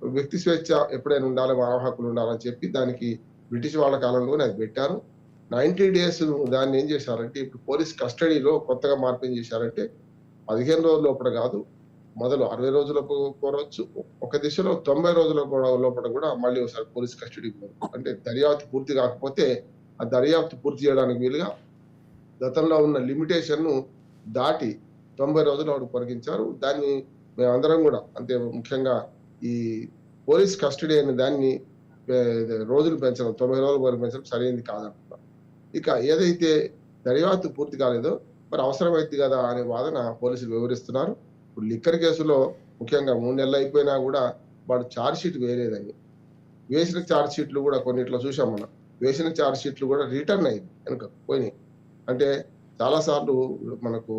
వ్యక్తి స్వేచ్ఛ ఎప్పుడైనా ఉండాలి, మానవ హక్కులు ఉండాలని చెప్పి దానికి బ్రిటిష్ వాళ్ళ కాలంలోనే అది పెట్టారు. 90 డేస్ దాన్ని ఏం చేశారంటే ఇప్పుడు పోలీస్ కస్టడీలో కొత్తగా మార్పు ఏం చేశారంటే 15 రోజుల లోపల కాదు, మొదలు 60 రోజులకు కోరవచ్చు, ఒక దిశలో 90 రోజుల లోపల కూడా మళ్ళీ ఒకసారి పోలీస్ కస్టడీ అంటే దర్యాప్తు పూర్తి కాకపోతే ఆ దర్యాప్తు పూర్తి చేయడానికి వీలుగా గతంలో ఉన్న లిమిటేషన్ ను దాటి 90 రోజులు వాడు పొడిగించారు. దాన్ని మేమందరం కూడా అంటే ముఖ్యంగా ఈ పోలీస్ కస్టడీ అనే దాన్ని రోజులు పెంచడం, 90 రోజుల వరకు పెంచడం సరైనది కాదంటున్నాం. ఇక ఏదైతే దర్యాప్తు పూర్తి కాలేదో మరి అవసరమైంది కదా అనే వాదన పోలీసులు వివరిస్తున్నారు. ఇప్పుడు లిక్కర్ కేసులో ముఖ్యంగా 3 నెలలు అయిపోయినా కూడా వాడు ఛార్జ్ షీట్ వేయలేదని, వేసిన ఛార్జ్ షీట్లు కూడా కొన్నిట్లో చూసాం మనం, వేసిన ఛార్జ్ షీట్లు కూడా రిటర్న్ అయింది కనుక పోయినాయి. అంటే చాలా సార్లు మనకు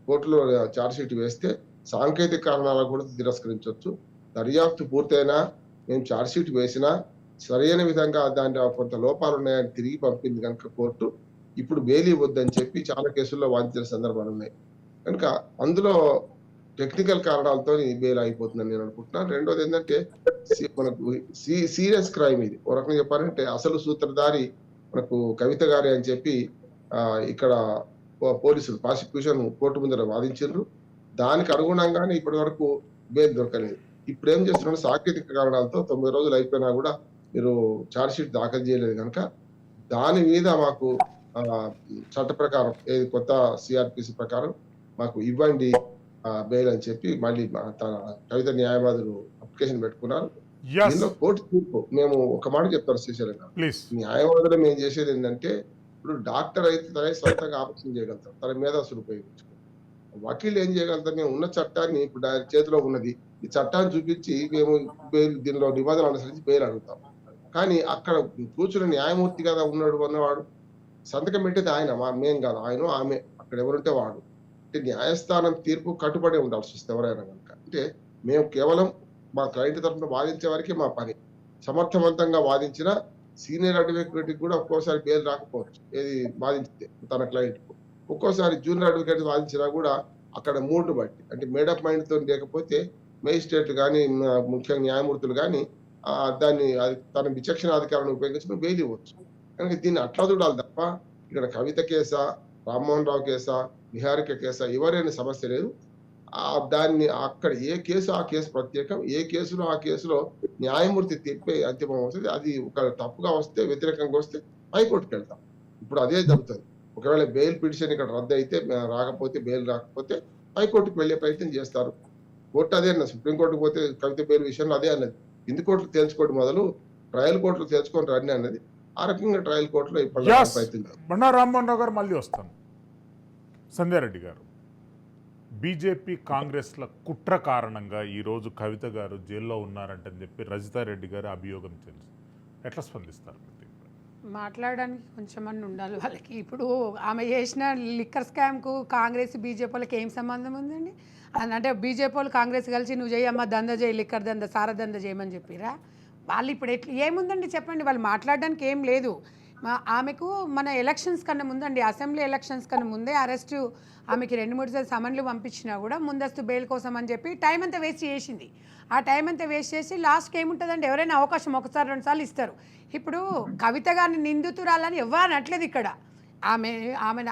కోర్టులో ఛార్జ్ షీట్ వేస్తే సాంకేతిక కారణాలకు కూడా తిరస్కరించవచ్చు. దర్యాప్తు పూర్తయినా మేము ఛార్జ్ షీట్ వేసినా సరైన విధంగా దాంట్లో కొంత లోపాలు ఉన్నాయని తిరిగి పంపింది కనుక కోర్టు ఇప్పుడు బెయిల్ ఇవ్వద్దని చెప్పి చాలా కేసుల్లో వాదించిన సందర్భాలు ఉన్నాయి. కనుక అందులో టెక్నికల్ కారణాలతో బెయిల్ అయిపోతుందని నేను అనుకుంటున్నాను. రెండోది ఏంటంటే మనకు సీరియస్ క్రైమ్ ఇది. ఒక రకంగా చెప్పాలంటే అసలు సూత్రధారి మనకు కవిత గారి అని చెప్పి ఇక్కడ పోలీసులు ప్రాసిక్యూషన్ కోర్టు ముందర వాదించారు. దానికి అనుగుణంగానే ఇప్పటి వరకు బెయిల్ దొరకలేదు. ఇప్పుడు ఏం చేస్తున్నారు, సాంకేతిక కారణాలతో 90 రోజులు అయిపోయినా కూడా మీరు ఛార్జ్ షీట్ దాఖలు చేయలేదు కనుక దాని మీద మాకు చట్ట ప్రకారం కొత్త సిఆర్పిసి ప్రకారం మాకు ఇవ్వండి బెయిల్ అని చెప్పి మళ్ళీ తన కవిత న్యాయవాదులు అప్లికేషన్ పెట్టుకున్నారు. దీనిలో కోర్టు తీర్పు మేము ఒక మాట చెప్తాను శ్రీశైలంగా, న్యాయవాదులు మేము చేసేది ఏంటంటే ఇప్పుడు డాక్టర్ అయితే తనే సొంతంగా ఆపరేషన్ చేయగలుగుతాం, తన మేధస్సులు ఉపయోగించుకుంటాం. వకీలు ఏం చేయగలుగుతాం, మేము ఉన్న చట్టాన్ని ఇప్పుడు చేతిలో ఉన్నది ఈ చట్టాన్ని చూపించి మేము బెయిల్ దీనిలో నిబంధనలు అనుసరించి బెయిల్ అడుగుతాం. కానీ అక్కడ కూర్చున్న న్యాయమూర్తి కదా ఉన్నాడు అన్నవాడు సంతకం పెట్టేది ఆయన, మేం కాదు, ఆయన ఆమె, అక్కడ ఎవరుంటే వాడు. అంటే న్యాయస్థానం తీర్పు కట్టుబడి ఉండాల్సి వస్తుంది ఎవరైనా కనుక. అంటే మేము కేవలం మా క్లయింట్ తరఫున వాదించే వరకే మా పని. సమర్థవంతంగా వాదించిన సీనియర్ అడ్వకేట్ కూడా ఒక్కోసారి బెయిల్ రాకపోవచ్చు, ఏది వాదించితే తన క్లయింట్ కు. ఒక్కోసారి జూనియర్ అడ్వకేట్ వాదించినా కూడా అక్కడ మూడ్ను బట్టి, అంటే మేడప్ మైండ్ తో లేకపోతే మేజిస్ట్రేట్లు కానీ ముఖ్యంగా న్యాయమూర్తులు కానీ దాన్ని తన విచక్షణ అధికారాన్ని ఉపయోగించుకుని బెయిల్ ఇవ్వచ్చు. కనుక దీన్ని అట్లా చూడాలి తప్ప ఇక్కడ కవిత కేసా, రామ్మోహన్ రావు కేసా, నిహారిక కేసా ఎవరైనా సమస్య లేదు. దాన్ని అక్కడ ఏ కేసు ఆ కేసు ప్రత్యేకం, ఏ కేసులో ఆ కేసులో న్యాయమూర్తి తీర్పే అంతిమం వస్తుంది. అది ఒక తప్పుగా వస్తే, వ్యతిరేకంగా వస్తే హైకోర్టుకి వెళ్తాం. ఇప్పుడు అదే జరుగుతుంది. ఒకవేళ బెయిల్ పిటిషన్ ఇక్కడ రద్దు అయితే, రాకపోతే, బెయిల్ రాకపోతే హైకోర్టుకు వెళ్లే ప్రయత్నం చేస్తారు. కోర్టు అదే అన్నది, సుప్రీంకోర్టుకు పోతే కవిత బెయిల్ విషయంలో అదే అన్నది, కింది కోర్టులు తేల్చుకోవడం మొదలు ట్రయల్ కోర్టులు తేల్చుకొని రండి అన్నది. ఆ రకంగా ట్రయల్ కోర్టులో ఇప్పటి ప్రయత్నం. బండా రామ్మోహన్ రావు గారు మళ్ళీ వస్తాను. సంధ్యారెడ్డి గారు, బీజేపీ కాంగ్రెస్ల కుట్ర కారణంగా ఈరోజు కవిత గారు జైల్లో ఉన్నారంటని చెప్పి రజితారెడ్డి గారు అభియోగం తెలుసు, ఎట్లా స్పందిస్తారు? మాట్లాడడానికి కొంచెమన్నా ఉండాలి వాళ్ళకి. ఇప్పుడు ఆమె చేసిన లిక్కర్ స్కామ్కు కాంగ్రెస్ బీజేపీ వాళ్ళకి ఏం సంబంధం ఉందండి? అంటే బీజేపీ వాళ్ళు కాంగ్రెస్ కలిసి నువ్వు చేయమ్మా దంద చేయి, లిక్కర్ దంద, సారా దంద చేయమని చెప్పిరా వాళ్ళు. ఇప్పుడు ఏముందండి చెప్పండి, వాళ్ళు మాట్లాడడానికి ఏం లేదు. ఆమెకు మన ఎలక్షన్స్ కన్నా ముందండి, అసెంబ్లీ ఎలక్షన్స్ కన్నా ముందే అరెస్టు, ఆమెకి 2-3 సార్లు సమన్లు పంపించినా కూడా ముందస్తు బెయిల్ కోసం అని చెప్పి టైం అంతా వేస్ట్ చేసింది. ఆ టైం అంతా వేస్ట్ చేసి లాస్ట్కి ఏముంటుందండి, ఎవరైనా అవకాశం 1-2 సార్లు ఇస్తారు. ఇప్పుడు కవిత గారిని నిందితురాలని ఎవరు అనట్లేదు ఇక్కడ. ఆమె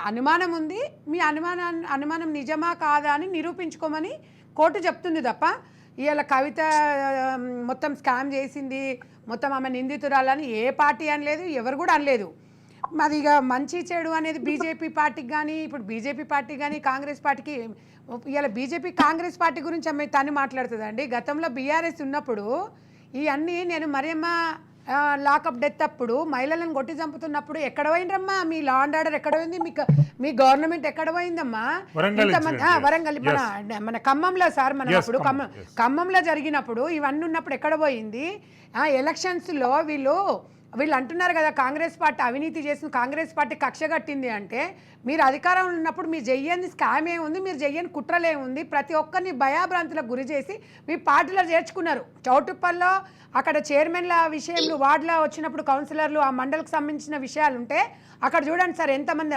అనుమానం ఉంది, మీ అనుమానం నిజమా కాదా అని నిరూపించుకోమని కోర్టు చెప్తుంది తప్ప ఇవాళ కవిత మొత్తం స్కామ్ చేసింది, మొత్తం ఆమె నిందితురాలని ఏ పార్టీ అనలేదు, ఎవరు కూడా అనలేదు. మరి ఇక మంచి చెడు అనేది బీజేపీ పార్టీకి కానీ, ఇప్పుడు బీజేపీ పార్టీ కానీ కాంగ్రెస్ పార్టీకి, ఇవాళ బీజేపీ కాంగ్రెస్ పార్టీ గురించి ఆమె తను మాట్లాడుతుందండి. గతంలో బీఆర్ఎస్ ఉన్నప్పుడు ఇవన్నీ నేను మరియమ్మ లాకప్ డెత్ అప్పుడు మహిళలను కొట్టి చంపుతున్నప్పుడు ఎక్కడ పోయిండ్రమ్మా, మీ లా అండ్ ఆర్డర్ ఎక్కడ పోయింది, మీ గవర్నమెంట్ ఎక్కడ పోయిందమ్మా? వరంగల్ మన ఖమ్మంలో సార్, మనం అప్పుడు ఖమ్మంలో జరిగినప్పుడు ఇవన్నీ ఉన్నప్పుడు ఎక్కడ పోయింది? ఎలక్షన్స్లో వీళ్ళు వీళ్ళు అంటున్నారు కదా కాంగ్రెస్ పార్టీ అవినీతి చేసిన కాంగ్రెస్ పార్టీ కక్ష కట్టింది అంటే మీరు అధికారంలో ఉన్నప్పుడు మీరు చెయ్యని స్కామ్ ఏముంది, మీరు చెయ్యని కుట్రలు ఏముంది, ప్రతి ఒక్కరిని భయాభ్రాంతులకు గురి చేసి మీ పార్టీలో చేర్చుకున్నారు. చౌటుప్పల్లో అక్కడ చైర్మన్ల విషయంలో వార్డులో వచ్చినప్పుడు కౌన్సిలర్లు ఆ మండలికి సంబంధించిన విషయాలు ఉంటే అక్కడ చూడండి సార్ ఎంతమంది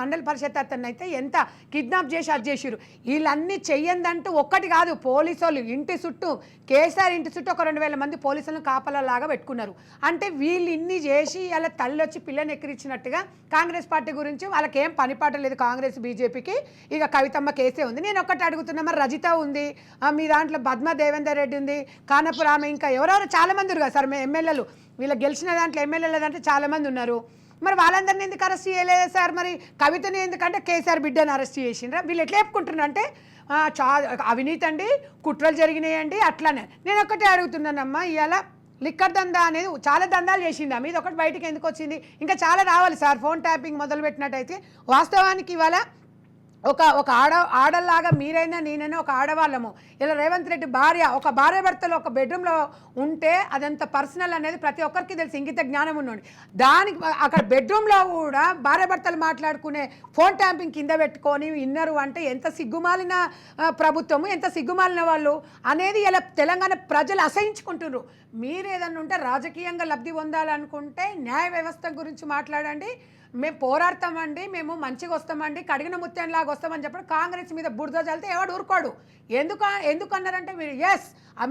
మండల పరిషత్ అతన్ని అయితే ఎంత కిడ్నాప్ చేసి అది చేసిరు. వీళ్ళన్నీ చెయ్యందంటూ ఒక్కటి కాదు, పోలీసు వాళ్ళు ఇంటి చుట్టూ కేసీఆర్ ఇంటి చుట్టూ ఒక 2000 మంది పోలీసులను కాపలాలాగా పెట్టుకున్నారు. అంటే వీళ్ళు ఇన్ని చేసి ఇలా తల్లి వచ్చి పిల్లని ఎక్కిరించినట్టుగా కాంగ్రెస్ పార్టీ గురించి వాళ్ళకేం పనిపాట లేదు. కాంగ్రెస్ బీజేపీకి ఇక కవితమ్మ కేసే ఉంది. నేను ఒక్కటి అడుగుతున్నా, మరి రజిత ఉంది, మీ దాంట్లో పద్మ దేవేందర్ రెడ్డి ఉంది, కానపుర ఆమె, ఇంకా ఎవరెవరు చాలామంది ఉన్నారు కదా సార్ ఎమ్మెల్యేలు. వీళ్ళ గెలిచిన దాంట్లో ఎమ్మెల్యేల దాంట్లో చాలామంది ఉన్నారు. మరి వాళ్ళందరినీ ఎందుకు అరెస్ట్ చేయలేదు సార్? మరి కవితని ఎందుకంటే కేసీఆర్ బిడ్డను అరెస్ట్ చేసిండ్రా? వీళ్ళు ఎట్లా చెప్పుకుంటున్నారు అంటే అవినీతి అండి, కుట్రలు జరిగినాయండి అట్లానే. నేను ఒక్కటే అడుగుతున్నానమ్మా, ఇవాళ లిక్కర్ దందా అనేది చాలా దందాలు చేసింది, మీద ఒకటి బయటకు ఎందుకు వచ్చింది? ఇంకా చాలా రావాలి సార్. ఫోన్ ట్యాపింగ్ మొదలు పెట్టినట్టయితే వాస్తవానికి ఇవాళ ఒక ఆడల్లాగా మీరైనా నేనైనా ఒక ఆడవాళ్ళము. ఇలా రేవంత్ రెడ్డి ఒక భార్య భర్తలు ఒక బెడ్రూమ్లో ఉంటే అదంత పర్సనల్ అనేది ప్రతి ఒక్కరికి తెలిసి ఇంగిత జ్ఞానం ఉన్నాడు. దానికి అక్కడ బెడ్రూమ్లో కూడా భార్య భర్తలు మాట్లాడుకునే ఫోన్ ట్యాంపింగ్ కింద పెట్టుకొని విన్నరు అంటే ఎంత సిగ్గుమాలిన ప్రభుత్వము, ఎంత సిగ్గుమాలిన వాళ్ళు అనేది ఇలా తెలంగాణ ప్రజలు అసహించుకుంటున్నారు. మీరు ఏదన్నా ఉంటే రాజకీయంగా లబ్ధి పొందాలనుకుంటే న్యాయ వ్యవస్థ గురించి మాట్లాడండి. మేము పోరాడతామండి, మేము మంచిగా వస్తామండి, కడిగిన ముత్యంలాగా వస్తామని చెప్పడం కాంగ్రెస్ మీద బురద చల్లితే ఎవడు ఊరుకోడు. ఎందుకు అన్నారంటే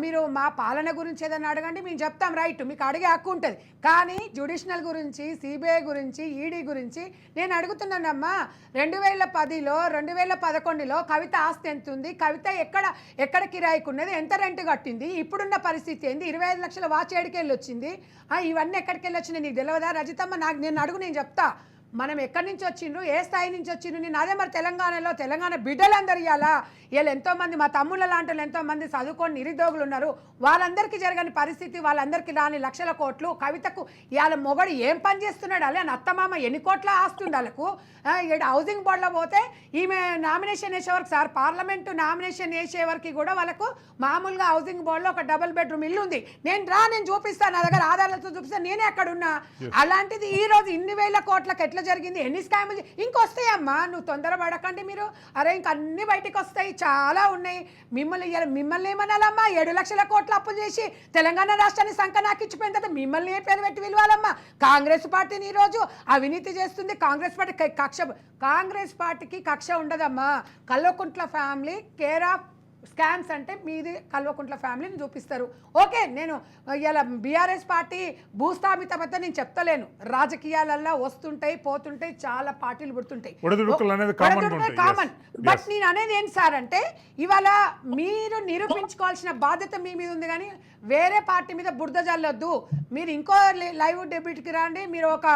మీరు మా పాలన గురించి ఏదైనా అడగండి, మేము చెప్తాం, రైట్, మీకు అడిగే హక్కు ఉంటుంది. కానీ జ్యుడిషియల్ గురించి, సిబిఐ గురించి, ఈడీ గురించి నేను అడుగుతున్నానమ్మా. 2010లో 2011లో కవిత ఆస్తి ఎంత ఉంది, కవిత ఎక్కడ కిరాయికి ఉన్నది, ఎంత రెంట్ కట్టింది, ఇప్పుడున్న పరిస్థితి ఏంది, 25 లక్షల వాచ్ ఏడికి వెళ్ళి వచ్చింది, ఇవన్నీ ఎక్కడికి వెళ్ళి వచ్చినాయి నీకు తెలియదా రజితమ్మ? నేను అడుగు, నేను చెప్తా. మనం ఎక్కడి నుంచి వచ్చిండ్రు, ఏ స్థాయి నుంచి వచ్చిండ్రు, నేను అదే మరి తెలంగాణ బిడ్డలందరూ ఇవ్వాలా? వీళ్ళు ఎంతోమంది మా తమ్ముళ్ళ లాంటి ఎంతోమంది చదువుకొని నిరుద్యోగులు ఉన్నారు. వాళ్ళందరికీ జరగని పరిస్థితి, వాళ్ళందరికీ రాని లక్షల కోట్లు. కవితకు ఇవాళ మొగడు ఏం పని చేస్తున్నాడు? అలా అత్తమామ ఎన్ని కోట్ల ఆస్తుంది వాళ్ళకు. హౌసింగ్ బోర్డులో పోతే ఈమె నామినేషన్ వేసేవరకు సార్, పార్లమెంటు నామినేషన్ వేసేవరకు కూడా వాళ్ళకు మామూలుగా హౌసింగ్ బోర్డులో ఒక డబుల్ బెడ్రూమ్ ఇల్లు ఉంది. నేను చూపిస్తాను, నా దగ్గర ఆధారాలతో చూపిస్తాను, నేనే అక్కడ ఉన్నా. అలాంటిది ఈ రోజు ఇన్ని వేల కోట్లకు ఎట్లా జరిగింది, ఎన్ని స్కాములు ఇంకొస్తాయమ్మా? నువ్వు తొందరపడకండి మీరు. అరే ఇంక అన్ని బయటికి వస్తాయి, చాలా ఉన్నాయి. మిమ్మల్ని ఏమనాలమ్మా? 7 లక్షల కోట్ల అప్పు చేసి తెలంగాణ రాష్ట్రాన్ని సంకనాకిచ్చిపోయిన తర్వాత మిమ్మల్ని ఏ పేరు పెట్టి విలువాలమ్మా? కాంగ్రెస్ పార్టీని ఈరోజు అవినీతి చేస్తుంది. కాంగ్రెస్ పార్టీకి కక్ష ఉండదమ్మా. Kalvakuntla family care of scams అంటే మీది కల్వకుంట్ల ఫ్యామిలీని చూపిస్తారు. ఓకే, నేను ఇలా బీఆర్ఎస్ పార్టీ భూస్థాపితమైతే నేను చెప్తలేను. రాజకీయాలల్లో వస్తుంటాయి పోతుంటాయి, చాలా పార్టీలు పుడుతుంటాయి, కామన్. బట్ నేను అనేది ఏంటి సార్ అంటే ఇవాళ మీరు నిరూపించుకోవాల్సిన బాధ్యత మీ మీద ఉంది. కానీ వేరే పార్టీ మీద బురద జల్లొద్దు. మీరు ఇంకో లైవ్ డెబ్యూట్కి రండి, మీరు ఒక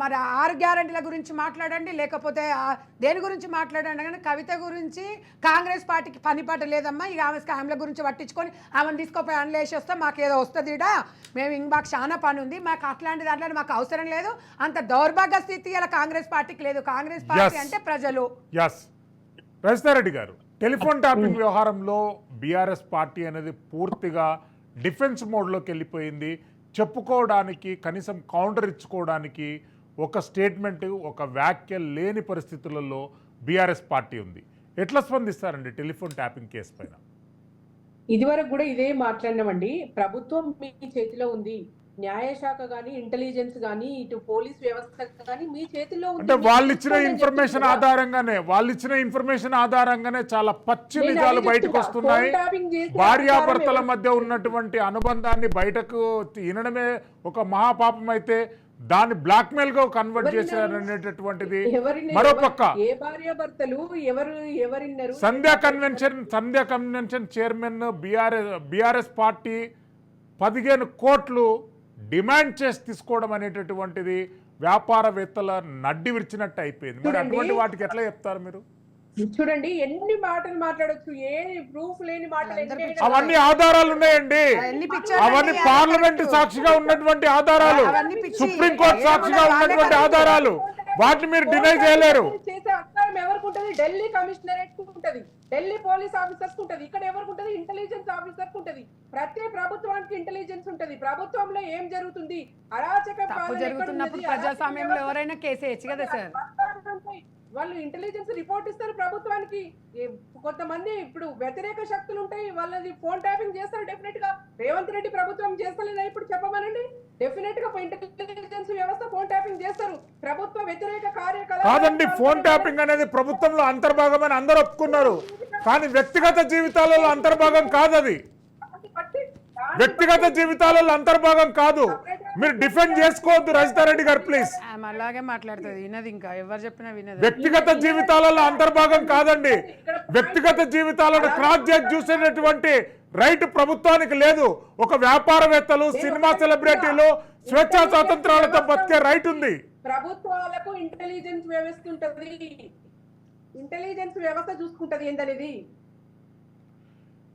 మరి 6 గ్యారెంటీల గురించి మాట్లాడండి, లేకపోతే దేని గురించి మాట్లాడండి. కానీ కవిత గురించి కాంగ్రెస్ పార్టీకి పనిపాట లేదమ్మా. ఇక ఆమె స్కామ్ల గురించి పట్టించుకొని ఆమెను తీసుకోపోయి అందులో వేసి వస్తే మాకు ఏదో వస్తుంది, మేము మాకు చాలా పని ఉంది, మాకు అట్లాంటి దాంట్లో మాకు అవసరం లేదు. అంత దౌర్భాగ్య స్థితి ఇలా కాంగ్రెస్ పార్టీకి లేదు. కాంగ్రెస్ పార్టీ అంటే ప్రజలు. రజితారెడ్డి గారు, టెలిఫోన్ ట్యాపింగ్ వ్యవహారంలో బీఆర్ఎస్ పార్టీ అనేది పూర్తిగా డిఫెన్స్ మోడ్లోకి వెళ్ళిపోయింది. చెప్పుకోవడానికి, కనీసం కౌంటర్ ఇచ్చుకోవడానికి ఒక స్టేట్మెంట్, ఒక వ్యాఖ్య లేని పరిస్థితులలో బీఆర్ఎస్ పార్టీ ఉంది. ఎట్లా స్పందిస్తారండి టెలిఫోన్ ట్యాపింగ్ కేసు పైన? ఇదివరకు కూడా ఇదే మాట్లాడినామండి. ప్రభుత్వం మీ చేతిలో ఉంది, న్యాయశాఖ గానీ, ఇంటెలిజెన్స్ గానీ, ఇటు పోలీస్ వ్యవస్థ గానీ మీ చేతిలో ఉంది. అంటే వాళ్ళు ఇచ్చిన ఇన్ఫర్మేషన్ ఆధారంగానే చాలా పచ్చి నిజాలు బయటకు వస్తున్నాయి. భార్యాభర్తల మధ్య ఉన్నటువంటి అనుబంధాన్ని బయటకు వినడమే ఒక మహాపాపం అయితే దాన్ని బ్లాక్ మెయిల్ గా కన్వర్ట్ చేశారనేటటువంటిది మరోపక్క. సంధ్యా కన్వెన్షన్ చైర్మన్ బీఆర్ఎస్ పార్టీ 15 కోట్లు డిమాండ్ చేసి తీసుకోవడం అనేటటువంటిది వ్యాపారవేత్తల నడ్డి విరిచినట్టు అయిపోయింది. మరి అటువంటి వాటికి ఎట్లా చెప్తారు మీరు? చూడండి, ఎన్ని మాటలు మాట్లాడొచ్చు, ఏ ప్రూఫ్ లేని మాటలు. అవన్నీ ఆధారాలు ఉన్నాయండి, అవన్నీ పార్లమెంట్ సాక్షిగా ఉన్నటువంటి ఆధారాలు, సుప్రీంకోర్టు సాక్షిగా ఉన్నటువంటి ఆధారాలు. వాటిని మీరు డినై చేయలేరు. అధికారం ఎవరికి ఉంటుంది? ఢిల్లీ కమిషనరేట్ కు ఉంటుంది, ఢిల్లీ పోలీస్ ఆఫీసర్స్ కు ఉంటుంది. ఇక్కడ ఎవరికి ఉంటుంది? ఇంటెలిజెన్స్ ఆఫీసర్ కు ఉంటుంది. ప్రతి ప్రభుత్వానికి ఇంటెలిజెన్స్ ఉంటుంది. ప్రభుత్వంలో ఏం జరుగుతుంది, అరాచక తప్పు జరుగుతున్నప్పుడు ప్రజాస్వామ్యంలో ఎవరైనా కేసు వేయచ్చు కదా సార్. వాళ్ళు ఇంటెలిజెన్స్ రిపోర్ట్ ఇస్తారు ప్రభుత్వానికి. కొంతమంది ఇప్పుడు వ్యతిరేక శక్తులు ఉంటాయి, వాళ్ళది ఫోన్ ట్యాపింగ్ చేస్తారు. డెఫినెట్ గా రేవంత్ రెడ్డి ప్రభుత్వం చేస్తలేదా? ఇప్పుడు చెప్పమనండి. డెఫినెట్ గా ఇంటెలిజెన్స్ వ్యవస్థ ఫోన్ ట్యాపింగ్ చేస్తారు. ప్రభుత్వ వ్యతిరేక కాదండి, ఫోన్ ట్యాపింగ్ అనేది ప్రభుత్వంలో అంతర్భాగమని అందరూ ఒప్పుకున్నారు, కానీ వ్యక్తిగత జీవితాలలో అంతర్భాగం కాదు. అది వ్యక్తిగత జీవితాలలో అంతర్భాగం కాదు. మీరు డిఫెండ్ చేసుకోవద్దు రజితారెడ్డి గారు, ప్లీజ్. అలాగే మాట్లాడుతుంది, వినది. ఇంకా ఎవరు చెప్పినా వినదు. వ్యక్తిగత జీవితాలలో అంతర్భాగం కాదండి. వ్యక్తిగత జీవితాలను క్రాస్ చేసి చూసేటటువంటి రైట్ ప్రభుత్వానికి లేదు. ఒక వ్యాపారవేత్తలు, సినిమా సెలబ్రిటీలు స్వేచ్ఛా స్వాతంత్రాలతో బతికే రైట్ ఉంది. ప్రభుత్వాలకు ఇంటెలిజెన్స్ వ్యవస్థ ఉంటది, ఇంటెలిజెన్స్ వ్యవస్థ చూసుకుంటది ఏంటనేది.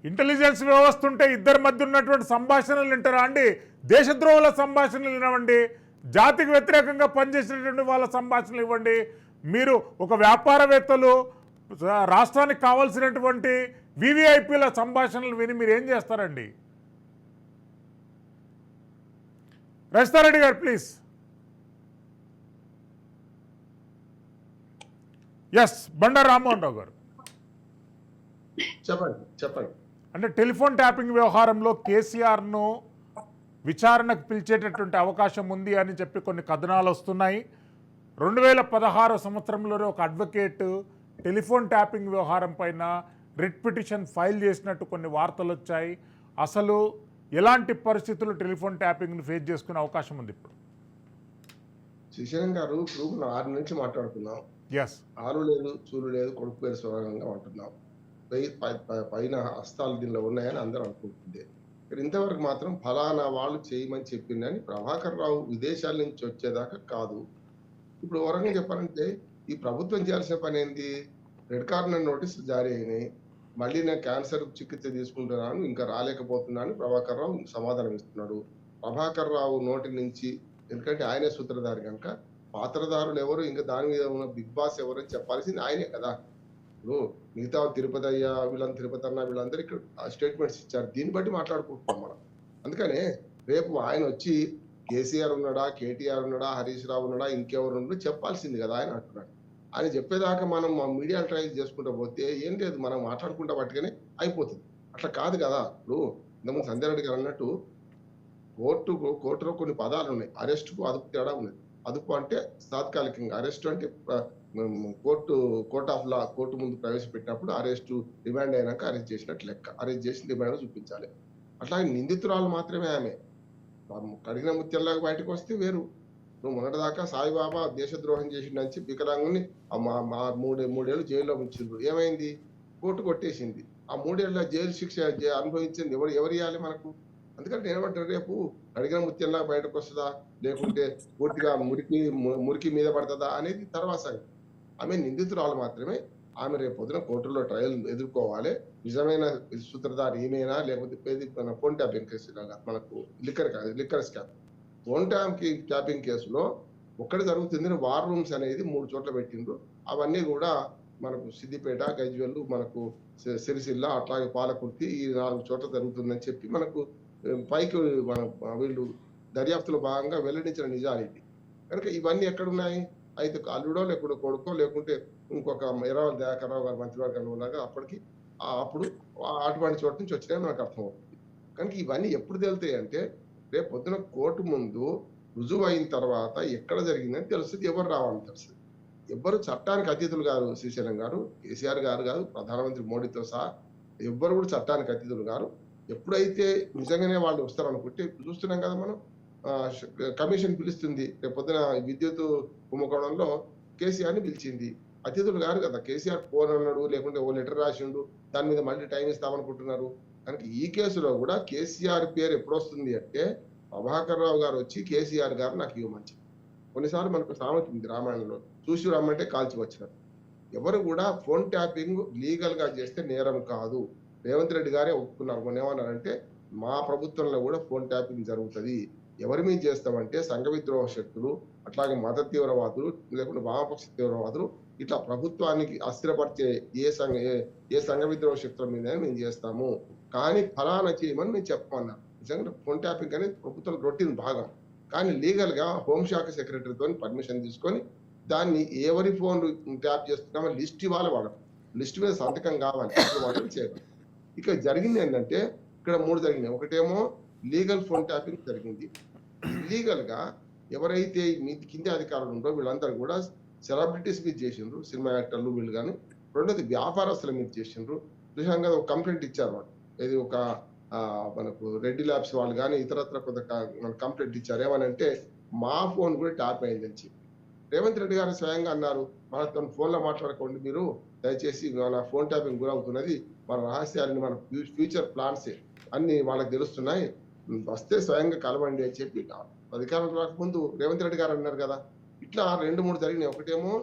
ఇంటెలిజెన్స్ వ్యవస్థ ఉంటే ఇద్దరి మధ్య ఉన్నటువంటి సంభాషణలు వింటారా అండి? దేశద్రోహుల సంభాషణలు వినవండి, జాతికి వ్యతిరేకంగా పనిచేసినటువంటి వాళ్ళ సంభాషణలు ఇవ్వండి. మీరు ఒక వ్యాపారవేత్తలు, రాష్ట్రానికి కావాల్సినటువంటి వివిఐపీల సంభాషణలు విని మీరు ఏం చేస్తారండి? రజితారెడ్డి గారు, ప్లీజ్. ఎస్, బండారు రామ్మోహన్ రావు గారు చెప్పండి. అంటే టెలిఫోన్ ట్యాపింగ్ వ్యవహారంలో కేసీఆర్ను విచారణకు పిలిచేటటువంటి అవకాశం ఉంది అని చెప్పి కొన్ని కథనాలు వస్తున్నాయి. 2016 సంవత్సరంలోనే ఒక అడ్వకేట్ టెలిఫోన్ ట్యాపింగ్ వ్యవహారం పైన రిట్ పిటిషన్ ఫైల్ చేసినట్టు కొన్ని వార్తలు వచ్చాయి. అసలు ఎలాంటి పరిస్థితులు టెలిఫోన్ ట్యాపింగ్ను ఫేస్ చేసుకునే అవకాశం ఉంది ఇప్పుడు? శ్రీశైలం గారు, ఇప్పుడు మనం 6 నుంచి మాట్లాడుతున్నాం. ఎస్, ఆరు లేదు, చూలు లేదు, కొడుకు పేరు స్వరంగా అంటున్నాం. పైన హస్తాలు దీనిలో ఉన్నాయని అందరూ అనుకుంటుంది. ఇంతవరకు మాత్రం ఫలానా వాళ్ళు చేయమని చెప్పిందని ప్రభాకర్ రావు విదేశాల నుంచి వచ్చేదాకా కాదు. ఇప్పుడు వరంగా చెప్పాలంటే ఈ ప్రభుత్వం చేయాల్సిన పని ఏంటి? రెడ్ కార్నర్ నోటీసులు జారీ అయినాయి. మళ్ళీ నేను క్యాన్సర్ చికిత్స తీసుకుంటున్నాను, ఇంకా రాలేకపోతున్నాను ప్రభాకర్ రావు సమాధానం ఇస్తున్నాడు. ప్రభాకర్ రావు నోటి నుంచి, ఎందుకంటే ఆయనే సూత్రధారి కనుక పాత్రధారులు ఎవరు, ఇంకా దాని మీద ఉన్న బిగ్ బాస్ ఎవరు అని చెప్పాల్సింది ఆయనే కదా. ఇప్పుడు మిగతా తిరుపతి అయ్యా, వీళ్ళంతా తిరుపతి అన్న, వీళ్ళందరూ ఇక్కడ స్టేట్మెంట్స్ ఇచ్చారు. దీన్ని బట్టి మాట్లాడుకుంటున్నాం మనం. అందుకనే రేపు ఆయన వచ్చి కేసీఆర్ ఉన్నాడా, కేటీఆర్ ఉన్నాడా, హరీష్ రావు ఉన్నాడా, ఇంకెవరు ఉన్నాడో చెప్పాల్సింది కదా ఆయన అంటున్నాడు. ఆయన చెప్పేదాకా మనం మీడియా ట్రయల్ చేసుకుంటూ పోతే ఏం లేదు, మనం మాట్లాడుకుంటా పట్టుకనే అయిపోతుంది. అట్లా కాదు కదా. ఇప్పుడు ఇంతకుముందు సంధ్యారెడ్డి గారు అన్నట్టు కోర్టులో కొన్ని పదాలు ఉన్నాయి. అరెస్టుకు అదుపు తేడా ఉన్నది. అదుపు అంటే తాత్కాలికంగా, అరెస్ట్ అంటే కోర్ట్ ఆఫ్ లా, కోర్టు ముందు ప్రవేశపెట్టినప్పుడు అరెస్టు రిమాండ్ అయినాక అరెస్ట్ చేసినట్టు లెక్క. అరెస్ట్ చేసి రిమాండ్ చూపించాలి. అట్లాగే నిందితురాలు మాత్రమే ఆమె. కడిగిన ముత్యంలాగా బయటకు వస్తే వేరు. నువ్వు మొన్నటిదాకా సాయిబాబా దేశద్రోహం చేసిండని చెప్పి వికలాంగుని 3 ఏళ్ళు జైల్లో ఉంచిండ్రు. ఏమైంది? కోర్టు కొట్టేసింది. ఆ 3 ఏళ్ళ జైలు శిక్ష అనుభవించింది ఎవరు ఇవ్వాలి మనకు? అందుకని ఏమంటారు, రేపు అడిగిన ముత్యంలాగా బయటకు వస్తుందా, లేకుంటే పూర్తిగా మురికి మీద పడుతుందా అనేది తర్వాత సంగతి. ఆమె నిందితురాలు మాత్రమే. ఆమె రేపు పొద్దున కోర్టులో ట్రయల్ ఎదుర్కోవాలి. నిజమైన సూత్రధారి ఈమెనా, లేకపోతే ఫోన్ ట్యాపింగ్ కేసు మనకు లిక్కర్ స్కామ్, ఫోన్ ట్యాపింగ్ కేసులో ఒక్కటి జరుగుతుంది. వార్ రూమ్స్ అనేది 3 చోట్ల పెట్టిండ్రు. అవన్నీ కూడా మనకు సిద్దిపేట, గజ్వేల్, మనకు సిరిసిల్ల, అట్లాగే పాలకుర్తి, ఈ 4 చోట్ల జరుగుతుందని చెప్పి మనకు పైకి వీళ్ళు దర్యాప్తులో భాగంగా వెల్లడించిన నిజాలిటీ. కనుక ఇవన్నీ ఎక్కడున్నాయి? అయితే అల్లుడో, లేకుంటే కొడుకో, లేకుంటే ఇంకొక ఎర్రవల్లి దయాకర్ రావు గారు మంత్రివర్గంలో ఉన్నాక అప్పుడు అటువంటి చోటు నుంచి వచ్చినాయి మనకు అర్థమవుతుంది. కనుక ఇవన్నీ ఎప్పుడు తేలుతాయి అంటే రేపు పొద్దున కోర్టు ముందు రుజువు అయిన తర్వాత ఎక్కడ జరిగిందని తెలుస్తుంది, ఎవరు రావాలని తెలుస్తుంది. ఎవ్వరు చట్టానికి అతీతులు గారు. శ్రీశైలం గారు, కేసీఆర్ గారు కాదు, ప్రధానమంత్రి మోడీతో సహా ఎవ్వరు కూడా చట్టానికి అతీతులు గారు. ఎప్పుడైతే నిజంగానే వాళ్ళు వస్తారనుకుంటే చూస్తున్నాం కదా మనం, కమిషన్ పిలుస్తుంది. రేపు పొద్దున విద్యుత్ కుంభకోణంలో కేసీఆర్ని పిలిచింది. అతిథులు గారు కదా. కేసీఆర్ ఫోన్ అన్నాడు, లేకుంటే ఓ లెటర్ రాసిండు, దాని మీద మళ్ళీ టైం ఇస్తామనుకుంటున్నారు. కనుక ఈ కేసులో కూడా కేసీఆర్ పేరు ఎప్పుడు వస్తుంది అంటే ప్రభాకర్ రావు గారు వచ్చి కేసీఆర్ గారు నాకు ఇవ్వమంచి. కొన్నిసార్లు మనకు సామెత ఉంది రామాయణంలో, చూసి రమ్మంటే కాల్చి వచ్చినారు. ఎవరు కూడా ఫోన్ ట్యాపింగ్ లీగల్ గా చేస్తే నేరం కాదు. రేవంత్ రెడ్డి గారే ఒప్పుకున్నారు. మొన్న ఏమన్నారంటే మా ప్రభుత్వంలో కూడా ఫోన్ ట్యాపింగ్ జరుగుతుంది, ఎవరి మీద చేస్తామంటే సంఘ విద్రోహ శక్తులు, అట్లాగే మత తీవ్రవాదులు, లేకుంటే వామపక్ష తీవ్రవాదులు, ఇట్లా ప్రభుత్వానికి అస్థిరపరిచే ఏ సంఘ విద్రోహ శక్తుల మీద మేము చేస్తాము, కానీ ఫలానా చేయమని మేము చెప్పమన్నాం. నిజంగా ఫోన్ ట్యాపింగ్ అనేది ప్రభుత్వం రొటీన్ భాగం, కానీ లీగల్ గా హోంశాఖ సెక్రటరీతో పర్మిషన్ తీసుకొని దాన్ని ఎవరి ఫోన్ ట్యాప్ చేస్తున్నామో లిస్ట్ ఇవ్వాలి, వాళ్ళకి లిస్ట్ మీద సంతకం కావాలి, వాళ్ళు చేయాలి. ఇక జరిగింది ఏంటంటే ఇక్కడ 3 జరిగినాయి. ఒకటేమో లీగల్ ఫోన్ ట్యాపింగ్ జరిగింది. ఇల్లీగల్ గా ఎవరైతే కింది అధికారులు ఉండో వీళ్ళందరూ కూడా సెలబ్రిటీస్ మీద చేసిండ్రు, సినిమా యాక్టర్లు వీళ్ళు కానీ. రెండోది వ్యాపారస్తుల మీద చేసిండ్రు. నిజంగా ఒక కంప్లైంట్ ఇచ్చారు వాళ్ళు, ఇది ఒక మనకు రెడ్డి ల్యాబ్స్ వాళ్ళు కానీ ఇతరత్ర కొంత కంప్లైంట్ ఇచ్చారు. ఏమనంటే మా ఫోన్ కూడా ట్యాప్ అయిందని చెప్పి రేవంత్ రెడ్డి గారు స్వయంగా అన్నారు, మనతో ఫోన్లో మాట్లాడుకోండి మీరు, దయచేసి మన ఫోన్ ట్యాపింగ్ గురవుతున్నది, మన రహస్యాలని మన ఫ్యూచర్ ప్లాన్స్ అన్ని వాళ్ళకి తెలుస్తున్నాయి, వస్తే స్వయంగా కలవండి అని చెప్పి అధికారం రాకముందు రేవంత్ రెడ్డి గారు అన్నారు కదా. ఇట్లా 2-3 జరిగినాయి. ఒకటేమో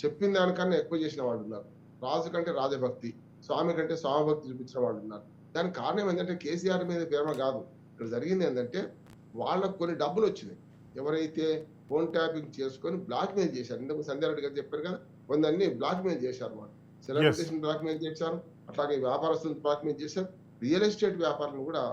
చెప్పిన దానికన్నా ఎక్కువ చేసిన వాళ్ళు ఉన్నారు, రాజు కంటే రాజభక్తి, స్వామి కంటే స్వామిభక్తి చూపించిన వాళ్ళు ఉన్నారు. దానికి కారణం ఏంటంటే కేసీఆర్ మీద ప్రేమ కాదు. ఇక్కడ జరిగింది ఏంటంటే వాళ్ళకు కొన్ని డబ్బులు వచ్చినాయి. ఎవరైతే ఫోన్ ట్యాపింగ్ చేసుకొని బ్లాక్ మెయిల్ చేశారు, ఇంతకు సంధ్యారెడ్డి గారు చెప్పారు కదా, కొందరిని బ్లాక్ మెయిల్ చేశారు, వాళ్ళు సెలబ్రిటీస్ బ్లాక్ మెయిల్ చేశారు, అట్లాగే వ్యాపారస్తులను బ్లాక్ మెయిల్ చేశారు, రియల్ ఎస్టేట్ వ్యాపారులను కూడా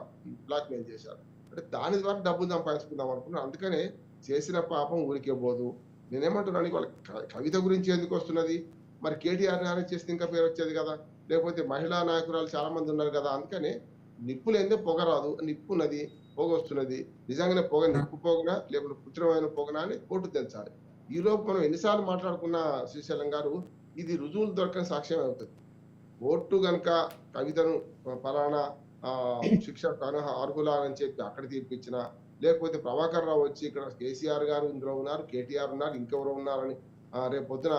బ్లాక్ మెయిల్ చేశారు. అంటే దాని ద్వారా డబ్బులు సంపాదించుకుందాం అనుకున్నారు. అందుకనే చేసిన పాపం ఊరికే పోదు. నేనేమంటున్నాను, వాళ్ళ కవిత గురించి ఎందుకు వస్తున్నది, మరి కేటీఆర్ అరెస్ట్ చేస్తే ఇంకా పేరు వచ్చేది కదా, లేకపోతే మహిళా నాయకురాలు చాలా మంది ఉన్నారు కదా. అందుకని నిప్పు లేదే పొగ రాదు, నిప్పు ఉన్నది, పొగ వస్తున్నది, నిజంగానే పొగ నిప్పు పొగనా లేకపోతే కృత్రిమైన పొగనా అని కోర్టు తెచ్చాలి. ఈ లోపు మనం ఎన్నిసార్లు మాట్లాడుకున్న శ్రీశైలం గారు, ఇది రుజువులు దొరకని సాక్ష్యం అవుతుంది. కోర్టు గనక కవితను ఫలానా శిక్షకు అర్హులా అని చెప్పి అక్కడ తీర్పిచ్చిన, లేకపోతే ప్రభాకర్ రావు వచ్చి ఇక్కడ కేసీఆర్ గారు ఇందులో ఉన్నారు, కేటీఆర్ ఉన్నారు, ఇంకెవరో ఉన్నారని రేపు పొద్దున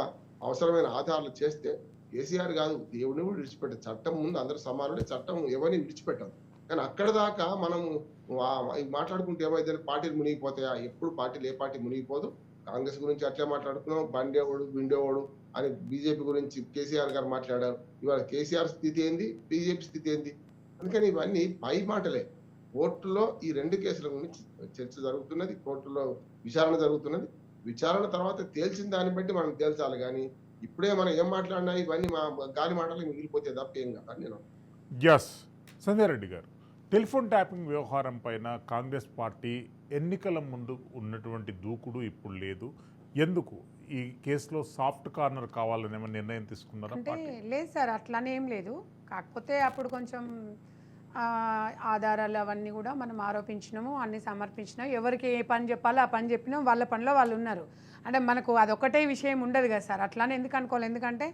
అవసరమైన ఆధారాలు చేస్తే కేసీఆర్ కాదు దేవుడిని కూడా విడిచిపెట్టదు. చట్టం ముందు అందరూ సమానుడే, చట్టం ఎవరిని విడిచిపెట్టదు. కానీ అక్కడ దాకా మనం మాట్లాడుకుంటే ఏమైతే పార్టీలు మునిగిపోతాయా? ఎప్పుడు పార్టీలు ఏ పార్టీ మునిగిపోదు. కాంగ్రెస్ గురించి అట్లే మాట్లాడుకున్నాం, బండేవాడు బిండేవాడు అని బీజేపీ గురించి కేసీఆర్ గారు మాట్లాడారు. ఇవాళ కేసీఆర్ స్థితి ఏంది, బీజేపీ స్థితి ఏంది? అందుకని ఇవన్నీ పై మాటలే. కోర్టులో ఈ 2 కేసుల గురించి చర్చ జరుగుతున్నది, కోర్టులో విచారణ జరుగుతున్నది. విచారణ తర్వాత తేల్చిన దాన్ని బట్టి మనం తేల్చాలి, కానీ ఇప్పుడే మనం ఏం మాట్లాడినా ఇవన్నీ మా గాలి మాటలు మిగిలిపోతే తప్ప ఏం కాదు నేను. ఎస్ సంధ్యారెడ్డి గారు, టెలిఫోన్ ట్యాపింగ్ వ్యవహారం పైన కాంగ్రెస్ పార్టీ ఎన్నికల ముందు ఉన్నటువంటి దూకుడు ఇప్పుడు లేదు. ఎందుకు ఈ కేసులో సాఫ్ట్ కార్నర్ కావాలని ఏమైనా నిర్ణయం తీసుకున్నారా? అంటే లేదు సార్, అట్లానే ఏం లేదు. కాకపోతే అప్పుడు కొంచెం ఆధారాలు అవన్నీ కూడా మనం ఆరోపించినాము, అన్ని సమర్పించినాము, ఎవరికి ఏ పని చెప్పాలో ఆ పని చెప్పినాం, వాళ్ళ పనిలో వాళ్ళు ఉన్నారు. అంటే మనకు అదొక్కటే విషయం ఉండదు కదా సార్. అట్లానే ఎందుకు అనుకోవాలి, ఎందుకంటే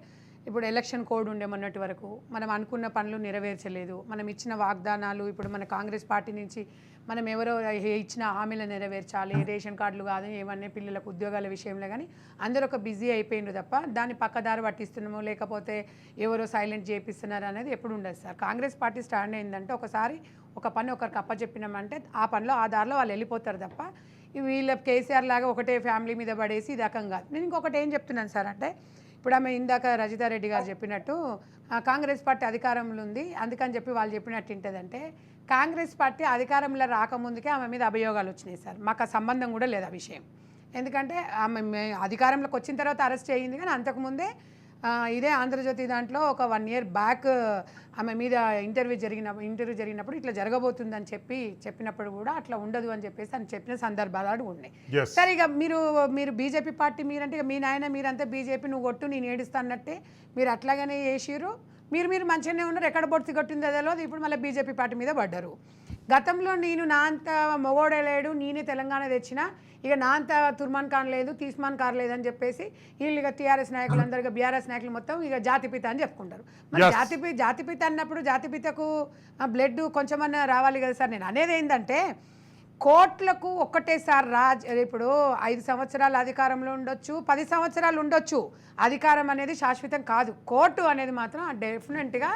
ఇప్పుడు ఎలక్షన్ కోడ్ ఉండే మొన్నటి వరకు మనం అనుకున్న పనులు నెరవేర్చలేదు. మనం ఇచ్చిన వాగ్దానాలు ఇప్పుడు మన కాంగ్రెస్ పార్టీ నుంచి మనం ఎవరో ఇచ్చిన హామీలు నెరవేర్చాలి, రేషన్ కార్డులు కాదు ఏమన్నా పిల్లలకు ఉద్యోగాల విషయంలో కానీ అందరూ ఒక బిజీ అయిపోయిండ్రు తప్ప దాన్ని పక్కదారి పట్టిస్తున్నాము, లేకపోతే ఎవరో సైలెంట్ చేపిస్తున్నారు అనేది ఎప్పుడు ఉండదు సార్. కాంగ్రెస్ పార్టీ స్టాండ్ ఏంటంటే ఒకసారి ఒక పని ఒకరికి అప్పచెప్పినామంటే ఆ పనిలో ఆ దారిలో వాళ్ళు వెళ్ళిపోతారు తప్ప వీళ్ళ కేసీఆర్ లాగా ఒకటే ఫ్యామిలీ మీద పడేసి ఇది రకం కాదు. నేను ఇంకొకటి ఏం చెప్తున్నాను సార్ అంటే, ఇప్పుడు ఆమె ఇందాక రజితారెడ్డి గారు చెప్పినట్టు కాంగ్రెస్ పార్టీ అధికారంలో ఉంది అందుకని చెప్పి వాళ్ళు చెప్పినట్టు ఏంటంటే, కాంగ్రెస్ పార్టీ అధికారంలో రాకముందుకే ఆమె మీద అభియోగాలు వచ్చినాయి సార్. మాకు ఆ సంబంధం కూడా లేదు ఆ విషయం. ఎందుకంటే ఆమె అధికారంలోకి వచ్చిన తర్వాత అరెస్ట్ అయ్యింది, కానీ అంతకుముందే ఇదే ఆంధ్రజ్యోతి దాంట్లో ఒక 1 year బ్యాక్ ఆమె మీద ఇంటర్వ్యూ జరిగినప్పుడు ఇట్లా జరగబోతుందని చెప్పినప్పుడు కూడా అట్లా ఉండదు అని చెప్పేసి అని చెప్పిన సందర్భాలు ఉన్నాయి. సరే ఇక మీరు బీజేపీ పార్టీ మీరంటే ఇక మీ నాయన మీరంతా బీజేపీ నువ్వు కొట్టు నేను ఏడుస్తానట్టే మీరు అట్లాగనే చేసిరు. మీరు మంచిగానే ఉన్నారు, ఎక్కడ బొడిసి కొట్టిందో తెలియదు. ఇప్పుడు మళ్ళీ బీజేపీ పార్టీ మీద పడ్డారు. గతంలో నేను నా అంత మొగోడే లేడు, నేనే తెలంగాణ తెచ్చిన, ఇక నా అంత తుర్మాన్ ఖాన్ లేదు, తీస్మాన్ ఖాన్ లేదని చెప్పేసి వీళ్ళు ఇక టీఆర్ఎస్ నాయకులందరూ ఇక బీఆర్ఎస్ నాయకులు మొత్తం ఇక జాతిపిత అని చెప్పుకుంటారు. మరి జాతిపిత అన్నప్పుడు జాతిపితకు బ్లడ్ కొంచెమన్నా రావాలి కదా సార్. నేను అనేది ఏంటంటే కోట్లకు ఒక్కటేసారి ఇప్పుడు 5 సంవత్సరాలు అధికారంలో ఉండొచ్చు, 10 సంవత్సరాలు ఉండొచ్చు, అధికారం అనేది శాశ్వతం కాదు. కోర్టు అనేది మాత్రం డెఫినెట్గా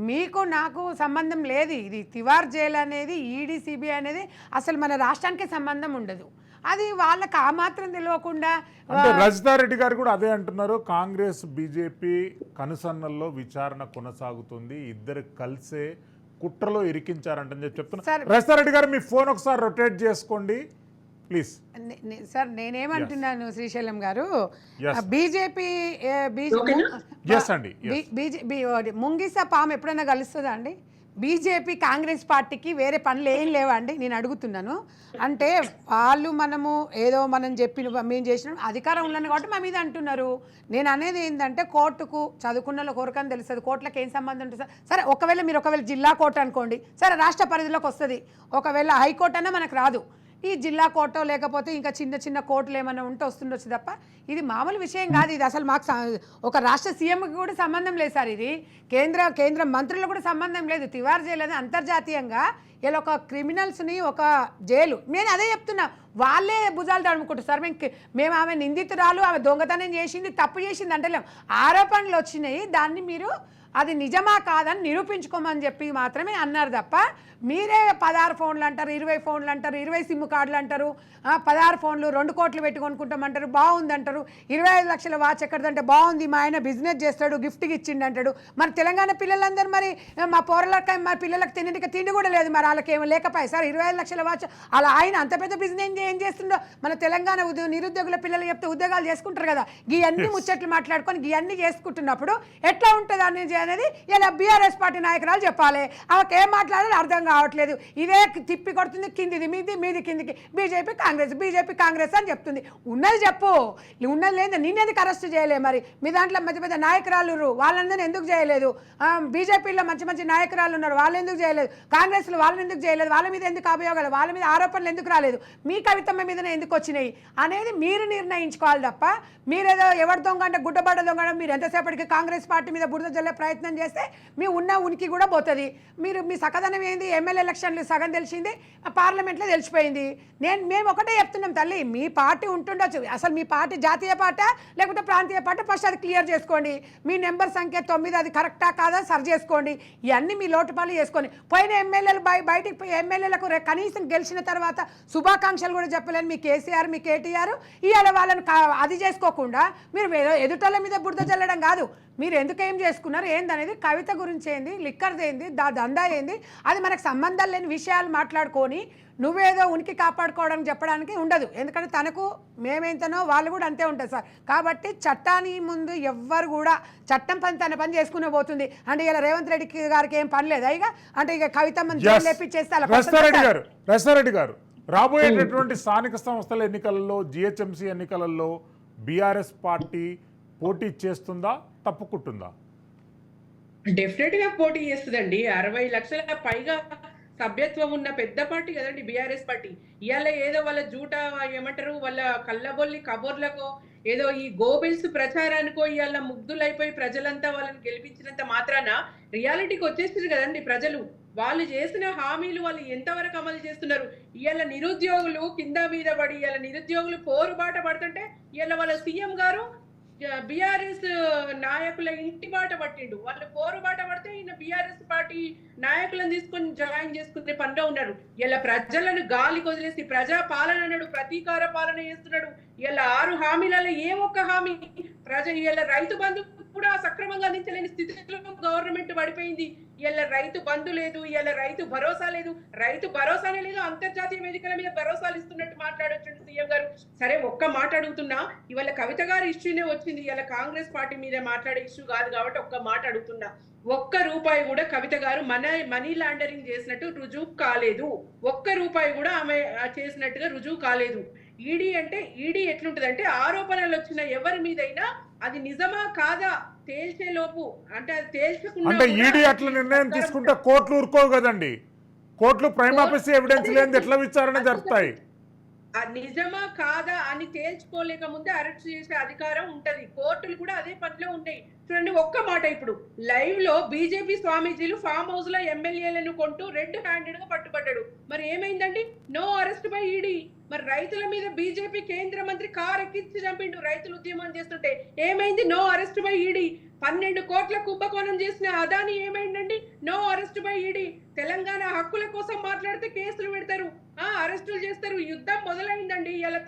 మీకు నాకు సంబంధం లేదు. ఇది తివార్ జైలు అనేది ఈడీ సిబిఐ అనేది అసలు మన రాష్ట్రానికి సంబంధం ఉండదు. అది వాళ్ళకి ఆ మాత్రం తెలియకుండా రజితారెడ్డి గారు కూడా అదే అంటున్నారు. కాంగ్రెస్ బీజేపీ కనుసన్నల్లో విచారణ కొనసాగుతుంది, ఇద్దరు కలిసే కుట్రలో ఇరికించారంటని సార్- చెప్తున్నా. రస్తారెడ్డి గారు మీ ఫోన్ ఒకసారి రొటేట్ చేసుకోండి ప్లీజ్. సార్ నేనేమంటున్నాను శ్రీశైలం గారు, Yes. బీజేపీ Yes అండి, yes. ముంగిస పాము ఎప్పుడైనా కలుస్తుందా అండి? బీజేపీ కాంగ్రెస్ పార్టీకి వేరే పనులు ఏం లేవండి నేను అడుగుతున్నాను. అంటే వాళ్ళు మనం మేము చేసిన అధికారం ఉన్నాను కాబట్టి మా మీద అంటున్నారు. నేను అనేది ఏంటంటే కోర్టుకు చదువుకున్న కోరికని తెలుస్తుంది, కోర్టులకు ఏం సంబంధం ఉంటుంది సార్. సరే ఒకవేళ జిల్లా కోర్టు అనుకోండి, సరే రాష్ట్ర పరిధిలోకి వస్తుంది. ఒకవేళ హైకోర్టు అన్నా మనకు రాదు, ఈ జిల్లా కోర్టు లేకపోతే ఇంకా చిన్న చిన్న కోర్టులు ఏమైనా ఉంటే వస్తుండొచ్చు తప్ప ఇది మామూలు విషయం కాదు. ఇది అసలు మాకు ఒక రాష్ట్ర సీఎంకి కూడా సంబంధం లేదు సార్, ఇది కేంద్ర మంత్రులకు కూడా సంబంధం లేదు. తివార్ జైలు అనేది అంతర్జాతీయంగా ఇలా ఒక క్రిమినల్స్ని ఒక జైలు. నేను అదే చెప్తున్నా, వాళ్ళే భుజాలు తడుముకుంటారు సార్. మేము ఆమె నిందితురాలు, ఆమె దొంగతనం చేసింది, తప్పు చేసింది అంటలేం, ఆరోపణలు వచ్చినాయి, దాన్ని మీరు అది నిజమా కాదని నిరూపించుకోమని చెప్పి మాత్రమే అన్నారు తప్ప మీరే 16 ఫోన్లు అంటారు, 20 ఫోన్లు అంటారు, 20 సిమ్ కార్డులు అంటారు, 16 ఫోన్లు 2 కోట్లు పెట్టి కొనుక్కుంటామంటారు, బాగుంది అంటారు. 25 లక్షల వాచ్ ఎక్కడదంటే బాగుంది, మా ఆయన బిజినెస్ చేస్తాడు గిఫ్ట్కి ఇచ్చిండు అంటాడు. మరి తెలంగాణ పిల్లలందరూ మరి మా పోరలకి మా పిల్లలకు తిండి కూడా లేదు, మరి వాళ్ళకి ఏమో లేకపోయి సార్ 25 లక్షల వాచ్. అలా ఆయన అంత పెద్ద బిజినెస్ ఏం చేస్తుండో మన తెలంగాణ నిరుద్యోగుల పిల్లలు చెప్తే ఉద్యోగాలు చేసుకుంటారు కదా, గీ ముచ్చట్లు మాట్లాడుకొని గీ చేసుకుంటున్నప్పుడు ఎట్లా ఉంటుంది అనేది ఇలా బీఆర్ఎస్ పార్టీ నాయకురాలు చెప్పాలి. ఆమెకి ఏం మాట్లాడాలో అర్థం కావట్లేదు, ఇదే తిప్పి కొడుతుంది, కిందిది మీది కిందికి బీజేపీ కాంగ్రెస్ అని చెప్తుంది. ఉన్నది చెప్పు, ఉన్నది లేదు నిన్నెందుకు అరెస్ట్ చేయలేదు? మరి మీ దాంట్లో పెద్ద నాయకురాలు వాళ్ళందరినీ ఎందుకు చేయలేదు? బీజేపీలో మంచి నాయకురాలు ఉన్నారు, వాళ్ళు ఎందుకు చేయలేదు? కాంగ్రెస్లో వాళ్ళని ఎందుకు చేయలేదు? వాళ్ళ మీద ఎందుకు అభియోగాలు, వాళ్ళ మీద ఆరోపణలు ఎందుకు రాలేదు? మీ కవితమ్మ మీదనే ఎందుకు వచ్చినాయి అనేది మీరు నిర్ణయించుకోవాలి తప్ప మీరేదో ఎవరి దొంగ అంటే గుడ్డబడ్డ దొంగ మీరు ఎంతసేపటికి కాంగ్రెస్ పార్టీ మీద బురద జల్లే ప్రయత్నం చేస్తే మీ ఉన్న ఉనికి కూడా పోతుంది. మీ సకదనం ఏంది? ఎమ్మెల్యే ఎలక్షన్లు సగం తెలిసింది, పార్లమెంట్లో తెలిసిపోయింది. మేము ఒకటే చెప్తున్నాం తల్లి, మీ పార్టీ ఉంటుండొచ్చు, అసలు మీ పార్టీ జాతీయ పార్టీ లేకపోతే ప్రాంతీయ పార్టీ, ఫస్ట్ అది క్లియర్ చేసుకోండి. మీ నెంబర్ సంఖ్య 9 అది కరెక్టా కాదా సరి చేసుకోండి. ఇవన్నీ మీ లోటుపాలు చేసుకొని పోయిన ఎమ్మెల్యేలు బయటికి పోయి ఎమ్మెల్యేలకు కనీసం గెలిచిన తర్వాత శుభాకాంక్షలు కూడా చెప్పలేని మీ కేసీఆర్ మీ కేటీఆర్ ఇవాళ వాళ్ళని అది చేసుకోకుండా మీరు ఎదుటోళ్ళ మీద బురద చల్లడం కాదు. మీరు ఎందుకు ఏం చేసుకున్నారు ఏందనేది, కవిత గురించి ఏంది, లిక్కర్ది ఏంది, దందా ఏంది, అది మనకు సంబంధం లేని విషయాలు మాట్లాడుకొని నువ్వేదో ఉనికి కాపాడుకోవడానికి చెప్పడానికి ఉండదు. ఎందుకంటే తనకు మేమేంతనో వాళ్ళు కూడా అంతే ఉంటుంది సార్. కాబట్టి చట్టాన్ని ముందు ఎవ్వరు కూడా చట్టం తన పని చేసుకునే పోతుంది. అంటే ఇలా రేవంత్ రెడ్డి గారికి ఏం పని లేదా? అంటే ఇక కవితమ్మని లేపించేస్తే రస్తారెడ్డి గారు రాబోయేటటువంటి స్థానిక సంస్థల ఎన్నికలలో జిహెచ్ఎంసీ ఎన్నికలలో బీఆర్ఎస్ పార్టీ పోటీ చేస్తుందా, తప్పుకుంటుందా? డెఫినెట్ గా పోటీ చేస్తుందండి. 60 లక్షల పైగా సభ్యత్వం ఉన్న పెద్ద పార్టీ కదండి బీఆర్ఎస్ పార్టీ. ఇవాళ ఏదో వాళ్ళ జూట ఏమంటారు, వాళ్ళ కళ్ళబొల్లి కబుర్లకో ఏదో ఈ గోబిల్స్ ప్రచారానికో ఇవాళ ముగ్ధులైపోయి ప్రజలంతా వాళ్ళని గెలిపించినంత మాత్రాన రియాలిటీకి వచ్చేస్తుంది కదండి ప్రజలు. వాళ్ళు చేసిన హామీలు వాళ్ళు ఎంతవరకు అమలు చేస్తున్నారు? ఇవాళ నిరుద్యోగులు కింద మీద పడి ఇవాళ నిరుద్యోగులు పోరుబాట పడుతుంటే ఇవాళ వాళ్ళ సీఎం గారు బీఆర్ఎస్ నాయకుల ఇంటి బాట పట్టిండు. వాళ్ళు పోరుబాట పడితే ఈయన బీఆర్ఎస్ పార్టీ నాయకులను తీసుకొని జాయిన్ చేసుకునే పనిలో ఉన్నారు. ఇలా ప్రజలను గాలి వదిలేసి ప్రజా పాలన అన్నాడు, ప్రతీకార పాలన చేస్తున్నాడు. ఇలా 6 హామీలలో ఏ ఒక్క హామీ ఇలా రైతు బంధు కూడా సక్రమంగా అందించలేని స్థితిలో గవర్నమెంట్ పడిపోయింది. ఇలా రైతు బంధు లేదు, ఇలా రైతు భరోసా లేదు. రైతు భరోసానే లేదు, అంతర్జాతీయ వేదికల మీద భరోసాలు ఇస్తున్నట్టు మాట్లాడొచ్చు సీఎం గారు. సరే ఒక్క మాట అడుగుతున్నా, ఇవాళ కవిత గారి ఇష్యూనే వచ్చింది, ఇలా కాంగ్రెస్ పార్టీ మీద మాట్లాడే ఇష్యూ కాదు కాబట్టి ఒక్క మాట అడుగుతున్నా. ఒక్క రూపాయి కూడా కవిత గారు మనీ లాండరింగ్ చేసినట్టు రుజువు కాలేదు. ఒక్క రూపాయి కూడా ఆమె చేసినట్టుగా రుజువు కాలేదు. ఈడీ అంటే ఈడీ ఎట్లుంటదంటే ఆరోపణలు వచ్చిన ఎవరి మీదైనా అది నిజమా కాదా తేల్చే లోపు, అంటే అది తేల్చకుండా అంటే ఈడీ అట్లా నిర్ణయం తీసుకుంటే కోర్టులు ఊరుకోవు కదండి. కోర్టులు ప్రైమ్ ఆఫీస్ ఎవిడెన్స్ లేని ఎట్లా విచారణ జరుపుతాయి? నిజమా కాదా అని తేల్చుకోలేక ముందే అరెస్ట్ చేసే అధికారం ఉంటది. కోర్టులు కూడా అదే పనిలో ఉంటాయి. చూడండి ఒక్క మాట, ఇప్పుడు లైవ్ లో బీజేపీ స్వామీజీలు ఫామ్ హౌస్ లో ఎమ్మెల్యేలను కొంటూ రెడ్ హ్యాండెడ్ గా పట్టుబడ్డాడు. మరి ఏమైందండి? No arrest by ED. మరి రైతుల మీద బీజేపీ కేంద్ర మంత్రి కారు ఎక్కించి చంపిండు రైతులు ఉద్యమం చేస్తుంటే. ఏమైంది? No arrest by ED. 12 కోట్ల కుంభకోణం చేసిన అదాని ఏమైందండి? No arrest by ED. Telangana హక్కుల కోసం మాట్లాడితే కేసులు పెడతారు, అరెస్టులు చేస్తారు. యుద్ధం మొదలైందండి. ఇలా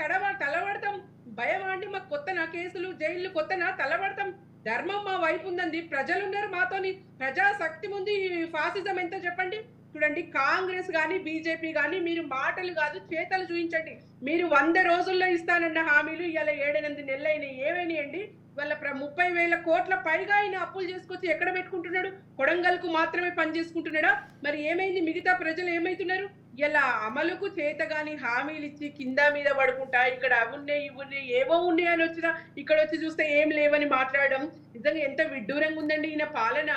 తలబడతాం. భయం అండి మాకు కొత్తనా? కేసులు జైళ్లు కొత్తనా? తలబడతాం. ధర్మం మా వైపు ఉందండి, ప్రజలు ఉన్నారు మాతోని, ప్రజాశక్తి ఉంది. ఫాసిజం ఎంత చెప్పండి? చూడండి, కాంగ్రెస్ కానీ బీజేపీ కానీ మీరు మాటలు కాదు చేతలు చూపించండి. మీరు 100 రోజుల్లో ఇస్తానన్న హామీలు ఇవాళ 7-8 నెలలు అయినాయి. ఏమైనాయండి? వాళ్ళ 30,000 కోట్ల పైగా ఆయన అప్పులు చేసుకొచ్చి ఎక్కడ పెట్టుకుంటున్నాడు? కొడంగల్కు మాత్రమే పని చేసుకుంటున్నాడా? మరి ఏమైంది? మిగతా ప్రజలు ఏమైతున్నారు? ఇలా అమలుకు చేతగాని హామీలు ఇచ్చి కింద మీద పడుకుంటా, ఇక్కడ అవున్నాయి ఇవున్నాయి ఏవో ఉన్నాయి అని వచ్చినా ఇక్కడ వచ్చి చూస్తే ఏం లేవని మాట్లాడడం నిజంగా ఎంత విడ్డూరంగా ఉందండి ఈయన పాలన.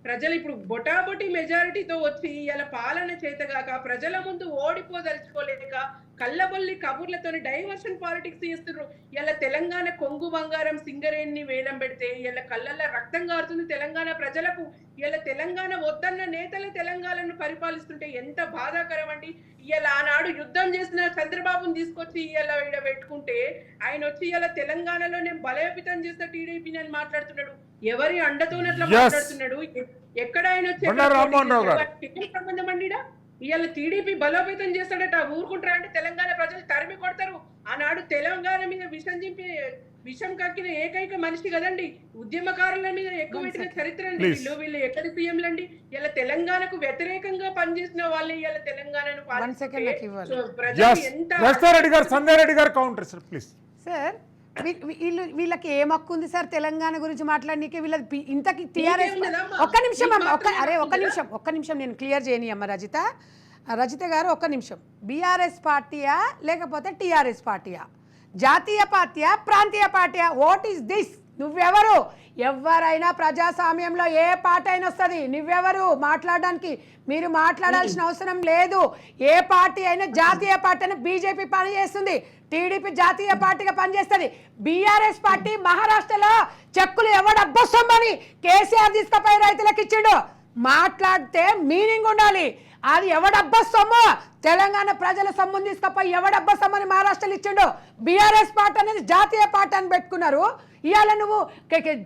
ప్రజలు ఇప్పుడు బొటాబొటి మెజారిటీతో వచ్చి ఇలా పాలన చేతగాక ప్రజల ముందు ఓడిపోదలుచుకోలేక కళ్ళబొల్లి కబుర్లతోని డైవర్షన్ పాలిటిక్స్ చేస్తున్నారు. ఇలా తెలంగాణ కొంగు బంగారం సింగరేణిని వేలం పెడితే ఇలా కళ్ళల్లో రక్తం గారుతుంది తెలంగాణ ప్రజలకు. ఇలా తెలంగాణ వద్దన్న నేతలు తెలంగాణను పరిపాలిస్తుంటే ఎంత బాధాకరం అండి. ఇలా ఆనాడు యుద్ధం చేసిన చంద్రబాబుని తీసుకొచ్చి ఇలా ఈడ పెట్టుకుంటే ఆయన వచ్చి ఇలా తెలంగాణలో నేను బలోపేతం చేస్తా టీడీపీని అని మాట్లాడుతున్నాడు. ఎవరి అండతోనట్లా మాట్లాడుతున్నాడు? ఎక్కడ ఆయన వచ్చి సంబంధం అండి? ఇవాళ టీడీపీ బలోపేతం చేస్తాడట, ఊరుకుంటారా అంటే తెలంగాణ ప్రజలు తరిమి కొడతారు. ఆనాడు తెలంగాణ మీద విషం కక్కిన ఏకైక మనిషి కదండి, ఉద్యమకారుల మీద ఎక్కువ పెట్టిన చరిత్ర అండి వీళ్ళు ఎక్కడి సీఎంలండి. ఇలా తెలంగాణకు వ్యతిరేకంగా పనిచేసిన వాళ్ళే ఇలా తెలంగాణను సార్. వీళ్ళకి ఏం హక్కు ఉంది సార్ తెలంగాణ గురించి మాట్లాడనీకే? వీళ్ళది ఇంతకి టీఆర్ఎస్ ఒక్క నిమిషం నేను క్లియర్ చేయని అమ్మ రజిత గారు, ఒక్క నిమిషం. బీఆర్ఎస్ పార్టీయా లేకపోతే టీఆర్ఎస్ పార్టీయా? జాతీయ పార్టీయా ప్రాంతీయ పార్టీయా? What is this? నువ్వెవరు? ఎవరైనా ప్రజాస్వామ్యంలో ఏ పార్టీ అయినా వస్తుంది, నువ్వెవరు మాట్లాడడానికి? మీరు మాట్లాడాల్సిన అవసరం లేదు. ఏ పార్టీ అయినా జాతీయ పార్టీ అయినా బీజేపీ పని చేస్తుంది, టీడీపీ జాతీయ పార్టీగా పనిచేస్తుంది. బీఆర్ఎస్ పార్టీ మహారాష్ట్రలో చెక్కులు ఎవడబ్బొస్తామని కేసీఆర్ తీసుకుపోయి రైతులకు ఇచ్చిండు. మాట్లాడితే మీనింగ్ ఉండాలి. అది ఎవడబ్బా సొమ్ము? తెలంగాణ ప్రజల సొమ్ము తీసుకపోయి ఎవడబ్బా సొమ్మని మహారాష్ట్రలో ఇచ్చిండు. బీఆర్ఎస్ పార్టీ అనేది జాతీయ పార్టీ అని పెట్టుకున్నారు. ఇవాళ నువ్వు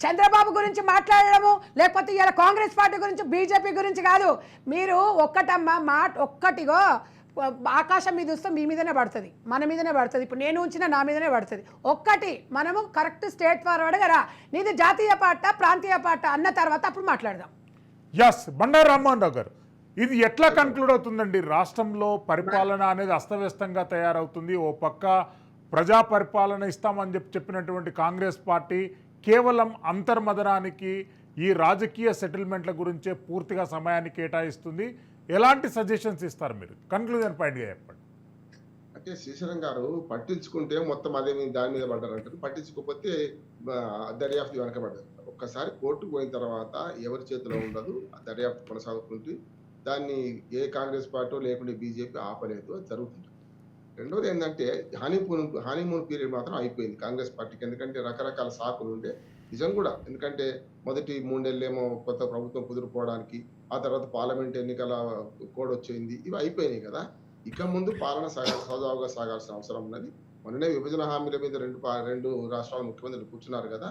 చంద్రబాబు గురించి మాట్లాడడము, లేకపోతే ఇవాళ కాంగ్రెస్ పార్టీ గురించి బీజేపీ గురించి కాదు. మీరు ఒక్కటమ్మా ఒక్కటిగో ఆకాశం మీద వస్తే మీ మీదనే పడుతుంది, మన మీదనే పడుతుంది. ఇప్పుడు నేను ఉంచిన నా మీదనే పడుతుంది. ఒక్కటి మనము కరెక్ట్ స్టేట్ ఫార్వర్డ్గా రా. నీది జాతీయ పార్టీ ప్రాంతీయ పార్టీ అన్న తర్వాత అప్పుడు మాట్లాడదాం. ఎస్, బండారు రామ్మోహన్ రావు గారు, ఇది ఎట్లా కన్క్లూడ్ అవుతుందండి? రాష్ట్రంలో పరిపాలన అనేది అస్తవ్యస్తంగా తయారవుతుంది. ఓ పక్క ప్రజా పరిపాలన ఇస్తామని చెప్పినటువంటి కాంగ్రెస్ పార్టీ కేవలం అంతర్మదనానికి, ఈ రాజకీయ సెటిల్మెంట్ల గురించే పూర్తిగా సమయాన్ని కేటాయిస్తుంది. ఎలాంటి సజెషన్స్ ఇస్తారు మీరు? కన్క్లూజన్ పాయింట్గా చెప్పండి. అంటే శ్రీశైలం గారు పట్టించుకుంటే మొత్తం అదే దాని మీద పడ్డారంటారు, పట్టించుకోకపోతే దర్యాప్తు వెనకబడ్డారు. ఒక్కసారి కోర్టుకు పోయిన తర్వాత ఎవరి చేతిలో ఉండదు, దర్యాప్తు కొనసాగుతుంది. దాన్ని ఏ కాంగ్రెస్ పార్టీ లేకుంటే బీజేపీ ఆపలేదు, అది జరుగుతుంది. రెండోది ఏంటంటే హనీమూన్ పీరియడ్ మాత్రం అయిపోయింది కాంగ్రెస్ పార్టీకి. ఎందుకంటే రకరకాల సాకులు ఉండే నిజం కూడా. ఎందుకంటే మొదటి 3 నెలలేమో కొత్త ప్రభుత్వం కుదిరిపోవడానికి, ఆ తర్వాత పార్లమెంట్ ఎన్నికల కోడ్ వచ్చింది, ఇవి అయిపోయినాయి కదా. ఇక ముందు పాలన సజావుగా సాగాల్సిన అవసరం ఉన్నది. మొన్ననే విభజన హామీల మీద రెండు రాష్ట్రాల ముఖ్యమంత్రులు కూర్చున్నారు కదా.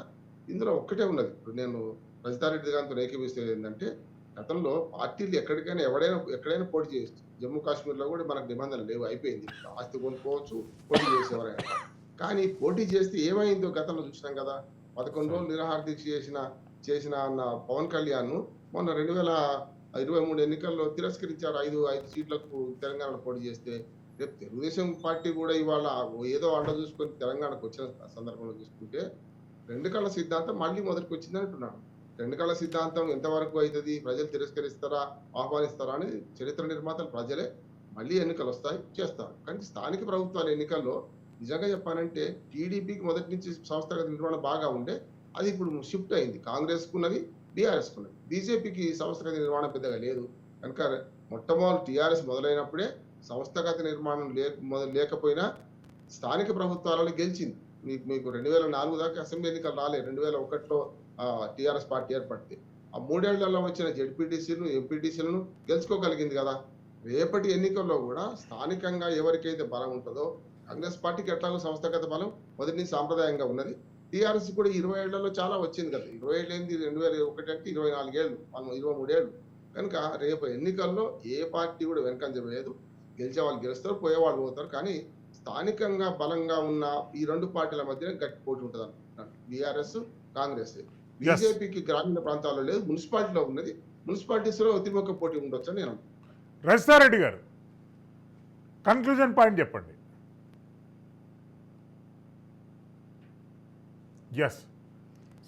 ఇందులో ఒక్కటే ఉన్నది. ఇప్పుడు నేను రజితారెడ్డి గారితో ఏకీపిస్తే ఏంటంటే, గతంలో పార్టీలు ఎక్కడైనా పోటీ చేయొచ్చు. జమ్మూ కాశ్మీర్లో కూడా మనకు నిబంధనలు లేవు, అయిపోయింది. ఆస్తి కొనుక్కోవచ్చు, పోటీ చేసేవారైనా. కానీ పోటీ చేస్తే ఏమైందో గతంలో చూసినాం కదా. 11 రోజులు నిరాహార దీక్ష చేసిన అన్న పవన్ కళ్యాణ్ మొన్న 2023 ఎన్నికల్లో తిరస్కరించారు. 5 సీట్లకు తెలంగాణలో పోటీ చేస్తే, రేపు తెలుగుదేశం పార్టీ కూడా ఇవాళ ఏదో అండ చూసుకొని తెలంగాణకు వచ్చిన సందర్భంలో చూసుకుంటే 2 కళ్ళ సిద్ధాంతం మళ్ళీ మొదటికి వచ్చింది అంటున్నాను. 2 కళ్ళ సిద్ధాంతం ఎంతవరకు అవుతుంది, ప్రజలు తిరస్కరిస్తారా ఆహ్వానిస్తారా అని చరిత్ర నిర్మాతలు ప్రజలే. మళ్ళీ ఎన్నికలు వస్తాయి, చేస్తారు. కానీ స్థానిక ప్రభుత్వాల ఎన్నికల్లో నిజంగా చెప్పాలంటే టీడీపీకి మొదటి నుంచి సంస్థాగత నిర్మాణం బాగా ఉండే, అది ఇప్పుడు షిఫ్ట్ అయింది. కాంగ్రెస్కు ఉన్నది, బీఆర్ఎస్కు ఉన్నది. బీజేపీకి సంస్థాగత నిర్మాణం పెద్దగా లేదు. కనుక మొట్టమొదటి టీఆర్ఎస్ మొదలైనప్పుడే సంస్థాగత నిర్మాణం లేకపోయినా స్థానిక ప్రభుత్వాలలో గెలిచింది. మీకు 2004 దాకా అసెంబ్లీ ఎన్నికలు రాలే. 2001లో టీఆర్ఎస్ పార్టీ ఏర్పడితే ఆ 3 ఏళ్లలో వచ్చిన జెడ్పీటీసీలను ఎంపీటీసీలను గెలుచుకోగలిగింది కదా. రేపటి ఎన్నికల్లో కూడా స్థానికంగా ఎవరికైతే బలం ఉంటుందో, కాంగ్రెస్ పార్టీకి ఎట్లాగో సంస్థాగత బలం మొదటి నుంచి సాంప్రదాయంగా ఉన్నది. టీఆర్ఎస్ కూడా 20 ఏళ్లలో చాలా వచ్చింది కదా. 20 ఏళ్ళు ఏంది, 2001 అంటే 24 ఏళ్ళు, 23 ఏళ్ళు. కనుక రేపు ఎన్నికల్లో ఏ పార్టీ కూడా వెనకంజ వేయదు. గెలిచే వాళ్ళు గెలుస్తారు, పోయేవాళ్ళు పోతారు. కానీ స్థానికంగా బలంగా ఉన్న ఈ 2 పార్టీల మధ్య గట్టి పోటీ ఉంటుంది అనుకుంటున్నాను, బీఆర్ఎస్ కాంగ్రెస్. బీజేపీకి గ్రామీణ ప్రాంతాల్లో లేదు, మున్సిపాలిటీలో ఉన్నది. మున్సిపాలిటీస్ లో తిమ్మక్క పోటీ ఉండొచ్చు అని నేను అనుకుంటున్నాను. రజితారెడ్డి గారు కన్క్లూజన్ పాయింట్ చెప్పండి. ఎస్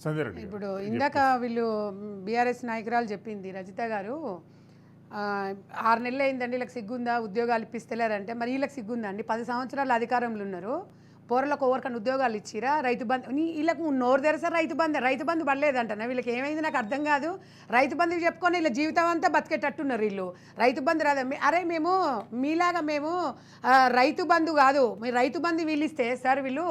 సంజయ్ రెడ్డి గారు. ఇప్పుడు ఇందాక వీళ్ళు బీఆర్ఎస్ నాయకురాలు చెప్పింది రజిత గారు, 6 నెలలు అయిందండి వీళ్ళకి సిగ్గుందా ఉద్యోగాలు ఇప్పిస్తలేరంటే, మరి వీళ్ళకి సిగ్గుందా అండి? 10 సంవత్సరాలు అధికారంలో ఉన్నారు, పౌరులకు ఎవరికైనా ఉద్యోగాలు ఇచ్చిరా? రైతు బంధు వీళ్ళకు నోరు తెరసా రైతు బంధు పడలేదంటనా? వీళ్ళకి ఏమైంది నాకు అర్థం కాదు. రైతు బంధు చెప్పుకొని వీళ్ళ జీవితం అంతా బతికేటట్టున్నారు వీళ్ళు. రైతు బంధు రాదా? అరే మేము మీలాగా మేము రైతు బంధు కాదు, మీరు రైతు బంధు వీళ్ళు ఇస్తే సార్ వీళ్ళు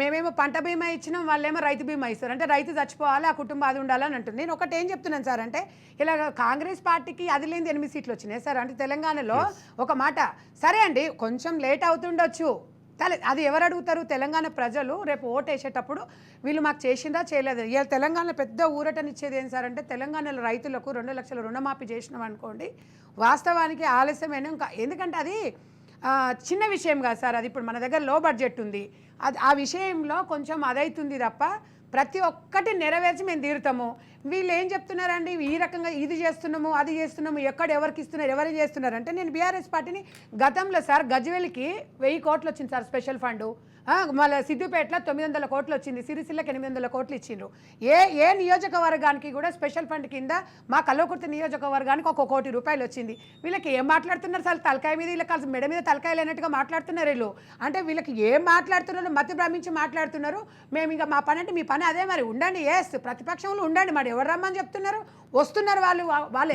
మేమేమో పంట బీమా ఇచ్చినాం, వాళ్ళేమో రైతు బీమా ఇస్తారు. అంటే రైతు చచ్చిపోవాలి, ఆ కుటుంబం అది ఉండాలని అంటుంది. నేను ఒకటి ఏం చెప్తున్నాను సార్ అంటే, ఇలా కాంగ్రెస్ పార్టీకి అది లేని 8 సీట్లు వచ్చినాయి సార్. అంటే తెలంగాణలో ఒక మాట సరే అండి కొంచెం లేట్ అవుతుండొచ్చు, అది ఎవరు అడుగుతారు? తెలంగాణ ప్రజలు రేపు ఓటు వేసేటప్పుడు వీళ్ళు మాకు చేసిందా చేయలేదు. ఇవాళ తెలంగాణలో పెద్ద ఊరటనిచ్చేది ఏం సార్ అంటే, తెలంగాణలో రైతులకు 2 లక్షల రుణమాఫీ చేసినాం అనుకోండి, వాస్తవానికి ఆలస్యమైన ఎందుకంటే అది చిన్న విషయం కాదు సార్. అది ఇప్పుడు మన దగ్గర లో బడ్జెట్ ఉంది, అది ఆ విషయంలో కొంచెం అదైతుంది తప్ప ప్రతి ఒక్కటి నెరవేర్చి మేము తీరుతాము. వీళ్ళు ఏం చెప్తున్నారండి, ఈ రకంగా ఇది చేస్తున్నాము అది చేస్తున్నాము, ఎక్కడ ఎవరికి ఇస్తున్నారు ఎవరు చేస్తున్నారంటే, నేను బీఆర్ఎస్ పార్టీని గతంలో సార్ గజ్వేల్కి 1000 కోట్లు వచ్చింది సార్ స్పెషల్ ఫండ్, మళ్ళీ సిద్దిపేటలో 900 కోట్లు వచ్చింది, సిరిసిల్లకి 800 కోట్లు ఇచ్చిండ్రు. ఏ నియోజకవర్గానికి కూడా స్పెషల్ ఫండ్ కింద మా కల్వకుర్తి నియోజకవర్గానికి 1 కోటి రూపాయలు వచ్చింది. వీళ్ళకి ఏం మాట్లాడుతున్నారు సార్? తలకాయ మీద వీళ్ళకి కలిసి మెడ మీద తలకాయ లేనట్టుగా మాట్లాడుతున్నారు వీళ్ళు. అంటే వీళ్ళకి ఏం మాట్లాడుతున్నారు? మతి భ్రమించి మాట్లాడుతున్నారు. మేము ఇంకా మా పని అంటే మీ పని అదే, మరి ఉండండి, ఎస్ ప్రతిపక్షంలో ఉండండి, మరి ఎవరు రమ్మని చెప్తున్నారు? వస్తున్నారు వాళ్ళు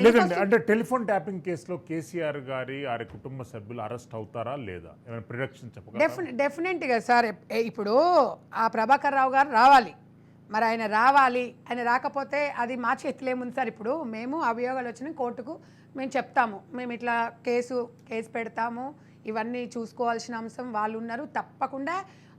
లేదండి. అంటే టెలిఫోన్ ట్యాపింగ్ కేసులో కేసీఆర్ గారి వారి కుటుంబ సభ్యులు అరెస్ట్ అవుతారా లేదా? ఏమైనా ప్రిడక్షన్ చెప్పగలరా? డెఫినెట్గా సార్. ఇప్పుడు ఆ ప్రభాకర్ రావు గారు రావాలి, మరి ఆయన రావాలి. ఆయన రాకపోతే అది మా చేతిలో ఏముంది సార్? ఇప్పుడు మేము అభియోగాలు వచ్చిన కోర్టుకు మేము చెప్తాము, మేము ఇట్లా కేసు పెడతాము, ఇవన్నీ చూసుకోవాల్సిన అంశం వాళ్ళు ఉన్నారు. తప్పకుండా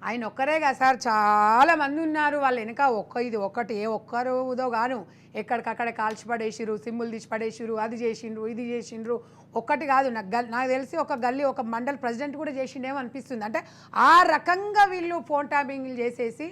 ఆయన ఒక్కరే కదా సార్, చాలా మంది ఉన్నారు వాళ్ళ వెనక. ఇది ఒక్కటి ఏ ఒక్కరుదో గాను ఎక్కడికక్కడ కాల్చి పడేసిరు, సిమ్ములు తీసి పడేసిరు, అది చేసిండ్రు ఇది చేసిండ్రు. ఒక్కటి కాదు, నాకు తెలిసి ఒక గల్లీ ఒక మండల్ ప్రెసిడెంట్ కూడా చేసిండేమో అనిపిస్తుంది. అంటే ఆ రకంగా వీళ్ళు ఫోన్ ట్యాపింగ్లు చేసేసి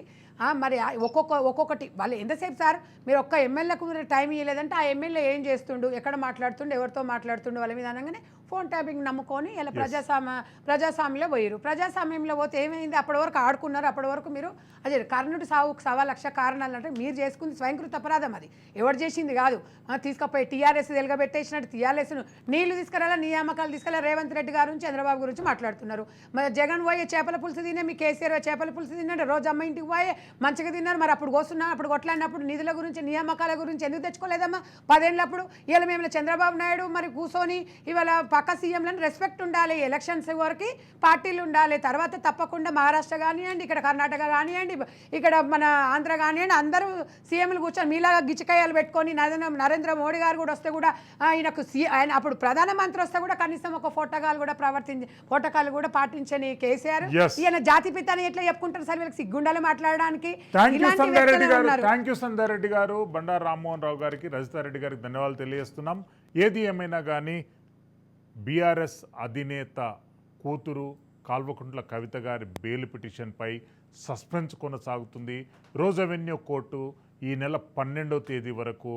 మరి ఒక్కొక్కటి వాళ్ళు ఎంతసేపు సార్? మీరు ఒక్క ఎమ్మెల్యేకు టైం ఇవ్వలేదంటే ఆ ఎమ్మెల్యే ఏం చేస్తుండు, ఎక్కడ మాట్లాడుతుండు, ఎవరితో మాట్లాడుతుండు వాళ్ళ మీద అనగానే ఫోన్ ట్యాపింగ్ నమ్ముకొని ఇలా ప్రజాస్వామ్యంలో పోయారు. ప్రజాస్వామ్యంలో పోతే ఏమైంది? అప్పటి వరకు ఆడుకున్నారు, అప్పటి వరకు మీరు అదే కర్ణుడి సావుకు 1,00,000 కారణాలు అంటే మీరు చేసుకుంది స్వయంకృత అపరాధం, అది ఎవరు చేసింది కాదు. తీసుకపోయి టీఆర్ఎస్ వెలుగబెట్టేసినట్టు టీఆర్ఎస్ను నీళ్లు తీసుకురాలా, నియామకాలు తీసుకెళ్ళా, రేవంత్ రెడ్డి గారు నుంచి చంద్రబాబు గురించి మాట్లాడుతున్నారు. మరి జగన్ పోయే చేపల పులుసు తినే, మీ కేసీఆర్ చేపల పులుసు తిన్నాడు, రోజు అమ్మ ఇంటికి పోయే మంచిగా తిన్నారు. మరి అప్పుడు కోస్తున్నా, అప్పుడు కొట్లాడినప్పుడు నిధుల గురించి నియామకాల గురించి ఎందుకు తెచ్చుకోలేదమ్మా 10 ఏళ్ళప్పుడు? ఇవాళ మేము చంద్రబాబు నాయుడు మరి కూర్చొని ఇవాళ పక్క సీఎంలను రెస్పెక్ట్ ఉండాలి, ఎలక్షన్స్ వరకు పార్టీలు ఉండాలి, తర్వాత తప్పకుండా మహారాష్ట్ర కానివ్వండి, ఇక్కడ కర్ణాటక కానివ్వండి, ఇక్కడ మన ఆంధ్ర కానివ్వండి, అందరూ సీఎంలు కూర్చొని మీలాగా గిచ్చికాయలు పెట్టుకొని నరేంద్ర మోడీ గారు కూడా వస్తే కూడా ఆయన అప్పుడు ప్రధానమంత్రి వస్తే కూడా కనీసం ఒక ఫోటోకాలు కూడా పాటించని కేసీఆర్ ఈయన జాతిపిత అని ఎట్లా చెప్పుకుంటారు సార్? వీళ్ళకి సిగ్గుండాలి మాట్లాడడానికి. థ్యాంక్ యూ సంగారెడ్డి గారు, బండారు రామ్మోహన్ రావు గారికి, రజితారెడ్డి గారికి ధన్యవాదాలు తెలియజేస్తున్నాం. ఏది ఏమైనా కానీ బీఆర్ఎస్ అధినేత కూతురు కాల్వకుంట్ల కవిత గారి బెయిల్ పిటిషన్పై సస్పెన్స్ కొనసాగుతుంది. రోజ్ అవెన్యూ కోర్టు ఈ నెల 12వ తేదీ వరకు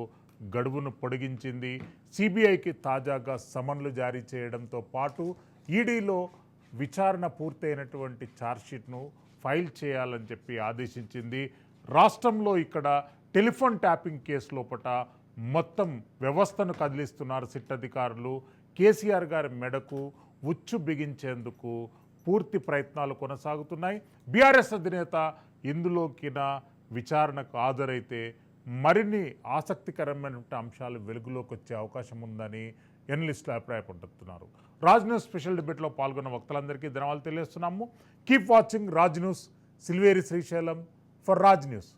గడువును పొడిగించింది. సిబిఐకి తాజాగా సమన్లు జారీ చేయడంతో పాటు ఈడీలో విచారణ పూర్తయినటువంటి ఛార్జ్షీట్ను ఫైల్ చేయాలని చెప్పి ఆదేశించింది. రాష్ట్రంలో ఇక్కడ టెలిఫోన్ ట్యాపింగ్ కేసు లోపట మొత్తం వ్యవస్థను కదిలిస్తున్నారు సిట్ అధికారులు. కేసీఆర్ గారి మెడకు ఉచ్చు బిగించేందుకు పూర్తి ప్రయత్నాలు కొనసాగుతున్నాయి. బీఆర్ఎస్ అధినేత ఇందులోకిన విచారణకు హాజరైతే మరిన్ని ఆసక్తికరమైన అంశాలు వెలుగులోకి వచ్చే అవకాశం ఉందని ఎనలిస్టులు అభిప్రాయపడుతున్నారు. రాజ్ న్యూస్ స్పెషల్ డిబేట్లో పాల్గొన్న వక్తలందరికీ ధన్యవాదాలు తెలియజేస్తున్నాము. Keep watching Raj news. Silveri Srisailam for Raj news.